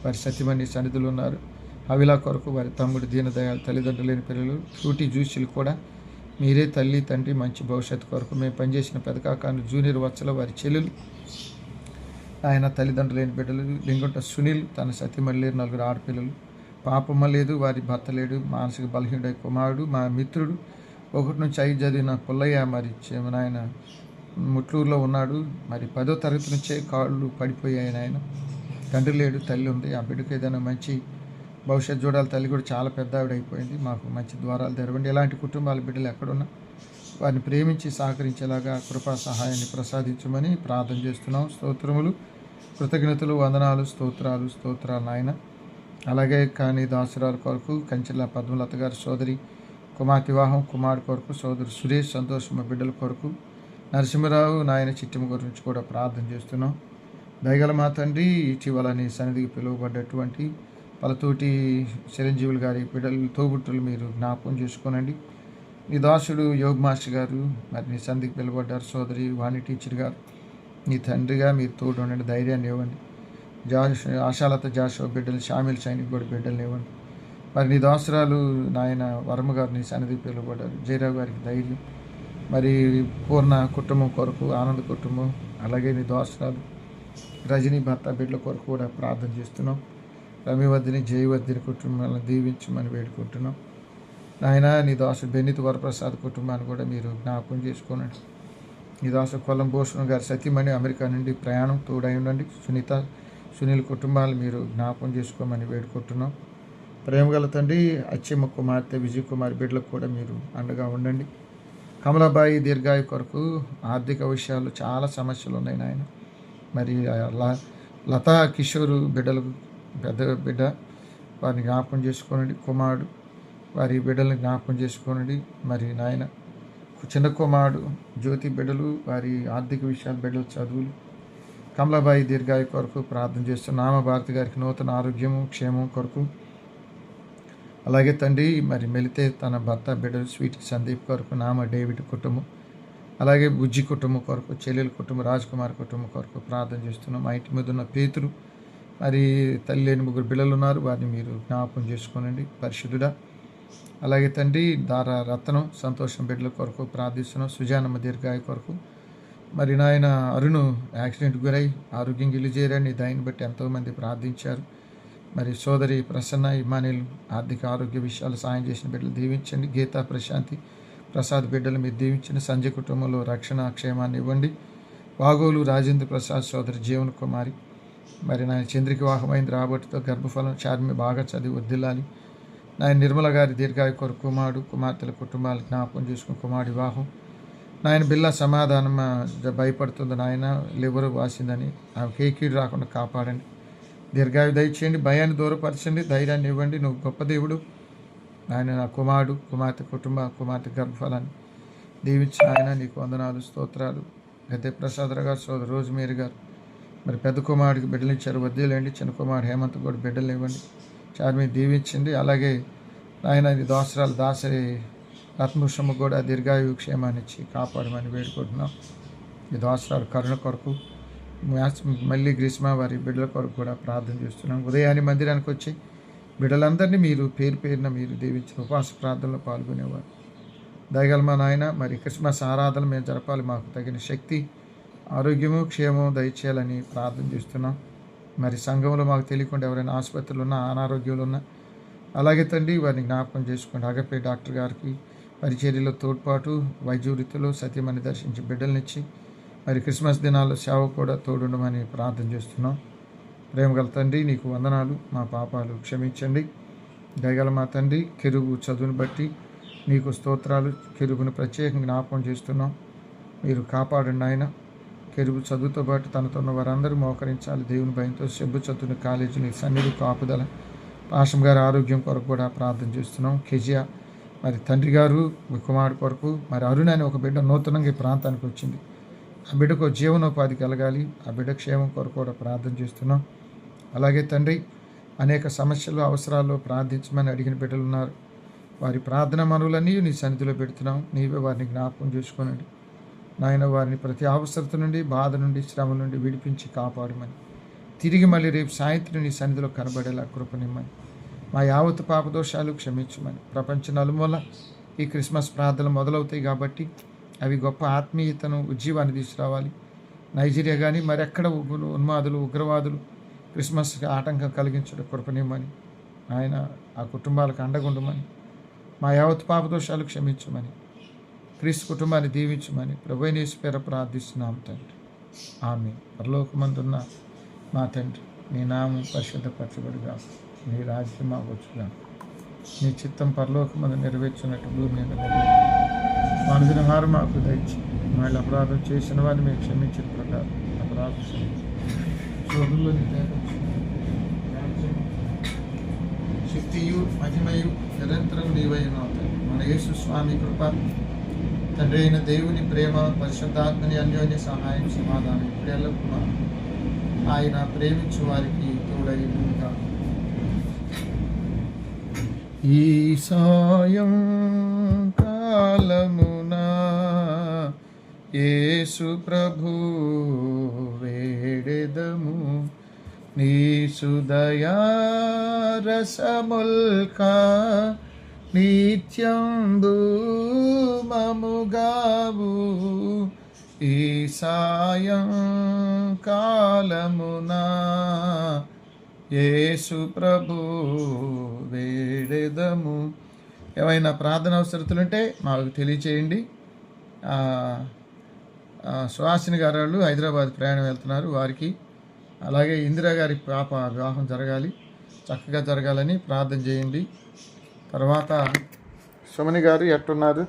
వారి సత్యమణి సన్నిధులు ఉన్నారు. అవిలా కొరకు వారి తమ్ముడు దీనదయాలు, తల్లిదండ్రులు లేని పిల్లలు, ఫ్రూటీ జ్యూసులు కూడా మీరే తల్లి తండ్రి మంచి భవిష్యత్తు కొరకు. మేము పనిచేసిన పెదకాకాను జూనియర్ వచ్చల వారి చెల్లెలు, ఆయన తల్లిదండ్రులు లేని బిడ్డలు. లింగుంట సునీల్ తన సత్యమణి లేని 4 ఆడపిల్లలు. పాపమ్మ లేదు, వారి భర్త లేడు, మానసిక బలహీనుడై కుమారుడు. మా మిత్రుడు 1 నుంచి 5 చదివిన పుల్లయ్య మరి నాయన ముట్లూరులో ఉన్నాడు. మరి 10వ తరగతి నుంచే కాళ్ళు పడిపోయాయి నాయన. తండ్రి లేడు, తల్లి ఉంది. ఆ బిడ్డకు ఏదైనా మంచి భవిష్యత్తు చూడాలి. తల్లి కూడా చాలా పెద్ద ఆవిడ అయిపోయింది. మాకు మంచి ద్వారాలు తెరవండి. ఇలాంటి కుటుంబాల బిడ్డలు ఎక్కడున్నా వారిని ప్రేమించి సహకరించేలాగా కృపా సహాయాన్ని ప్రసాదించమని ప్రార్థన చేస్తున్నాం. స్తోత్రములు, కృతజ్ఞతలు, వందనాలు, స్తోత్రాలు నాయన. అలాగే కానీ దాసురాల కొరకు కంచెల పద్మలత గారి సోదరి కుమార్తె వివాహం, కుమారుడు కొరకు సోదరు సురేష్ సంతోషమ్మ బిడ్డల కొరకు, నరసింహరావు నాయన చిట్టమ్మ గురించి కూడా ప్రార్థన చేస్తున్నాం. దయగల మా తండ్రి, ఇటీవల నీ సన్నిధికి పిలువబడ్డటువంటి పలతోటి చిరంజీవులు గారి బిడ్డలు తోబుట్టులు మీరు జ్ఞాపకం చేసుకోనండి. నీ దాసుడు యోగ్ మాస్టర్ గారు మరి నీ సన్నిధికి పిలువబడ్డారు. సోదరి వాణి టీచర్ గారు నీ తండ్రిగా మీరు తోడు ఉండండి, ధైర్యాన్ని ఇవ్వండి. ఆశాలత జాషో బిడ్డలు, షామిల్ సైనిక్ కూడా బిడ్డలు ఇవ్వండి. మరి నీ దాసురాలు నాయన వర్మ గారు నీ సన్నిధికి పిలువబడ్డారు. జయరావు గారికి ధైర్యం, మరి పూర్ణ కుటుంబం కొరకు, ఆనంద్ కుటుంబం, అలాగే నీ దాసురాలు రజనీ భర్త బిడ్డల కొరకు కూడా ప్రార్థన చేస్తున్నాం. రమివర్ధిని, జయవర్ధిని కుటుంబాలను దీవించమని వేడుకుంటున్నాం. నాయన నీ దాసు బెన్నిత్ వరప్రసాద్ కుటుంబాన్ని కూడా మీరు జ్ఞాపకం చేసుకోనండి. నీ దాసు కొల్లం భూషణ్ గారి సతీమణి అమెరికా నుండి ప్రయాణం తోడై ఉండండి. సునీల్ కుటుంబాలు మీరు జ్ఞాపకం చేసుకోమని వేడుకుంటున్నాం. ప్రేమగల తండ్రి అచ్చమ్మ కుమార్తె విజయ్ కుమార్ బిడ్డలకు కూడా మీరు అండగా ఉండండి. కమలాబాయి దీర్ఘాయు కొరకు ఆర్థిక విషయాలు చాలా సమస్యలు ఉన్నాయి నాయన. మరి లతా కిషోరు బిడ్డలకు పెద్ద బిడ్డ వారిని జ్ఞాపకం చేసుకోనండి. కుమారుడు వారి బిడ్డలను జ్ఞాపకం చేసుకోనండి. మరి నాయన చిన్న కుమారుడు జ్యోతి బిడ్డలు, వారి ఆర్థిక విషయాలు, బిడ్డల చదువులు, కమలాబాయి దీర్ఘాయు కొరకు ప్రార్థన చేస్తున్న నామ భారతి గారికి నూతన ఆరోగ్యము, క్షేమం కొరకు, అలాగే తండ్రి మరి మెలితే తన భర్త బిడ్డలు స్వీట్ సందీప్ కొరకు, నామ డేవిడ్ కుటుంబం, అలాగే బుజ్జి కుటుంబం కొరకు, చెల్లెల కుటుంబం, రాజ్ కుమార్ కుటుంబం కొరకు ప్రార్థన చేస్తున్నాం. మా ఇంటి మీద ఉన్న పేతురు మరి తల్లి లేని 3 బిడ్డలు ఉన్నారు, వారిని మీరు జ్ఞాపకం చేసుకోనండి పరిశుద్ధుడా. అలాగే తండ్రి దారా రత్నం సంతోషం బిడ్డల కొరకు ప్రార్థిస్తున్నాం. సుజానమ్మ దీర్ఘాయు కొరకు, మరి నాయన అరుణు యాక్సిడెంట్ గురై ఆరోగ్యం గిలిజేరని దాన్ని బట్టి ఎంతోమంది ప్రార్థించారు. మరి సోదరి ప్రసన్న ఇమానిల్ ఆర్థిక ఆరోగ్య విషయాలు సాయం చేసిన బిడ్డలు దీవించండి. గీతా ప్రశాంతి ప్రసాద్ బిడ్డలు మీరు దీవించండి. సంజయ్ కుటుంబంలో రక్షణ క్షేమాన్ని ఇవ్వండి. వాగోలు రాజేంద్ర ప్రసాద్ సోదరి జీవన్ కుమారి మరి నాయన చంద్రిక వివాహమైంది రాబట్టితో గర్భఫలం చార్మి బాగా చదివి వర్ధిల్లాలి. నాయన నిర్మల గారి దీర్ఘాయు కొరకు కుమారుడు కుమార్తెల కుటుంబాలు జ్ఞాపకం చేసుకుని కుమారుడి వివాహం. నాయన బిల్ల సమాధానం భయపడుతుంది నాయన, లివర్ వాసిందని ఆమె కేకీడు రాకుండా కాపాడండి. దీర్ఘాయు దయచేయండి, భయాన్ని దూరపరచండి, ధైర్యాన్ని ఇవ్వండి. నువ్వు గొప్ప దేవుడు నాయన. నా కుమారుడు కుమార్తె కుమార్తె గర్భఫలాన్ని దీవించిన ఆయన నీకు వందనాలు, స్తోత్రాలు. గద్దె ప్రసాదరావు గారు సోదరు రోజ్మేరీ గారు మరి పెద్ద కుమారుడికి బిడ్డలు ఇచ్చారు, వద్దేలేండి. చిన్న కుమారుడు హేమంత్ కూడా బిడ్డలు ఇవ్వండి, చార్మి దీవించండి. అలాగే ఆయన దోసరాలు దాసరి రత్నభూషమ్మ కూడా దీర్ఘాయు క్షేమాన్ని ఇచ్చి కాపాడమని వేడుకుంటున్నాం. ఈ దోసరాలు కరుణ కొరకు, మళ్ళీ గ్రీష్మ వారి బిడ్డల కొరకు కూడా ప్రార్థన చేస్తున్నాం. ఉదయాన్నే మందిరానికి వచ్చి బిడ్డలందరినీ మీరు పేరు పేరున మీరు దీవించిన ఉపవాస ప్రార్థనలో పాల్గొనేవారు. దయగల మా నాయన మరి క్రిస్మస్ ఆరాధన మేము జరపాలి, మాకు తగిన శక్తి, ఆరోగ్యము, క్షేమము దయచేయాలని ప్రార్థన చేస్తున్నాం. మరి సంఘంలో మాకు తెలియకుండా ఎవరైనా ఆసుపత్రులు ఉన్నా, అనారోగ్యాలు ఉన్నా అలాగే తండ్రి వారిని జ్ఞాపకం చేసుకోండి. అగపే డాక్టర్ గారికి పరిచర్యలో తోడ్పాటు, వైద్య వృత్తిలో సత్యమని దర్శించి బిడ్డలనిచ్చి మరి క్రిస్మస్ దినాల్లో సేవ కూడా తోడుండమని ప్రార్థన చేస్తున్నాం. ప్రేమగల తండ్రి నీకు వందనాలు, మా పాపాలు క్షమించండి. దయగల మా తండ్రి కెరుబు చదువుని బట్టి నీకు స్తోత్రాలు. కెరుబును ప్రత్యేకంగా జ్ఞాపకం చేస్తున్నాం, మీరు కాపాడండి ఆయన. కెరుబు చదువుతో పాటు తనతో ఉన్న వారందరూ మోకరించాలి. దేవుని భయంతో సెబ్బు చదువుని కాలేజీని సన్నిధి కాపుదల. పాషం గారి ఆరోగ్యం కొరకు కూడా ప్రార్థన చేస్తున్నాం. కెజియా మరి తండ్రి గారు మీ కుమారుడు కొరకు, మరి అరుణ్ అనే ఒక బిడ్డ నూతనంగా ఈ ప్రాంతానికి వచ్చింది, ఆ బిడ్డకు జీవనోపాధి కలగాలి, ఆ బిడ్డ క్షేమం కొరకు కూడా ప్రార్థన చేస్తున్నాం. అలాగే తండ్రి అనేక సమస్యలు అవసరాల్లో ప్రార్థించమని అడిగిన బిడ్డలు ఉన్నారు, వారి ప్రార్థన మనవులన్నీ నీ సన్నిధిలో పెడుతున్నాం. నీవే వారిని జ్ఞాపకం చేసుకోనండి నాయన. వారిని ప్రతి అవసరత నుండి, బాధ నుండి, శ్రమ నుండి విడిపించి కాపాడమని, తిరిగి మళ్ళీ రేపు సాయంత్రం నీ సన్నిధిలో కనబడేలా కృపనిమ్మని, మా యావత్ పాపదోషాలు క్షమించమని. ప్రపంచ నలుమూల ఈ క్రిస్మస్ ప్రార్థనలు మొదలవుతాయి కాబట్టి అవి గొప్ప ఆత్మీయతను, ఉజ్జీవాన్ని తీసుకురావాలి. నైజీరియా కానీ మరెక్కడ ఉన్మాదులు, ఉగ్రవాదులు క్రిస్మస్కి ఆటంకం కలిగించడం కృపనిమ్మని, ఆయన ఆ కుటుంబాలకు అండగుండమని, మా యావత్ పాపదోషాలు క్షమించమని, క్రీస్తు కుటుంబాన్ని దీవించమని ప్రభువైన యేసు పేర ప్రార్థిస్తున్నాం తండ్రి. ఆమేన్. పరలోకమందున్న మా తండ్రి, నీ నామం పరిశుద్ధపరచబడుగా, నీ రాజ్యం మాకొచ్చుగా, నీ చిత్తం పరలోకమందు నెరవేర్చున్నట్టు భూమి మీద అనుదిన వారు మాకు దయచి, మళ్ళీ అపరాధం చేసిన వారిని మేము క్షమించిన ప్రకారం అపరాధం శోధంలో శక్తియు మహిమయు నిరంతరం నీవైనా మన యేసు స్వామి కృప, తండ్రి అయిన దేవుని ప్రేమ, పరిశుద్ధాత్మని అన్యోన్య సహాయం, సమాధానం ఇప్పుడెల్లప్పుడు ఆయన ప్రేమించు వారికి తోడైగా. ఈ సాయం కాలమున యేసు ప్రభు వేడెదము, నీ సుదయా రసముల్కా నిత్యంబు మముగావు. ఈ సాయం కాలమున యేసు ప్రభు వేడెదము. ఏమైనా ప్రార్థన అవసరతలుంటే మాకు తెలియచేయండి. సుహాసిని గారు వాళ్ళు హైదరాబాద్ ప్రయాణం వెళ్తున్నారు, వారికి అలాగే ఇందిరా గారి పాప వివాహం జరగాలి, చక్కగా జరగాలని ప్రార్థన చేయండి. తర్వాత సుమని గారు ఎట్టున్నారు?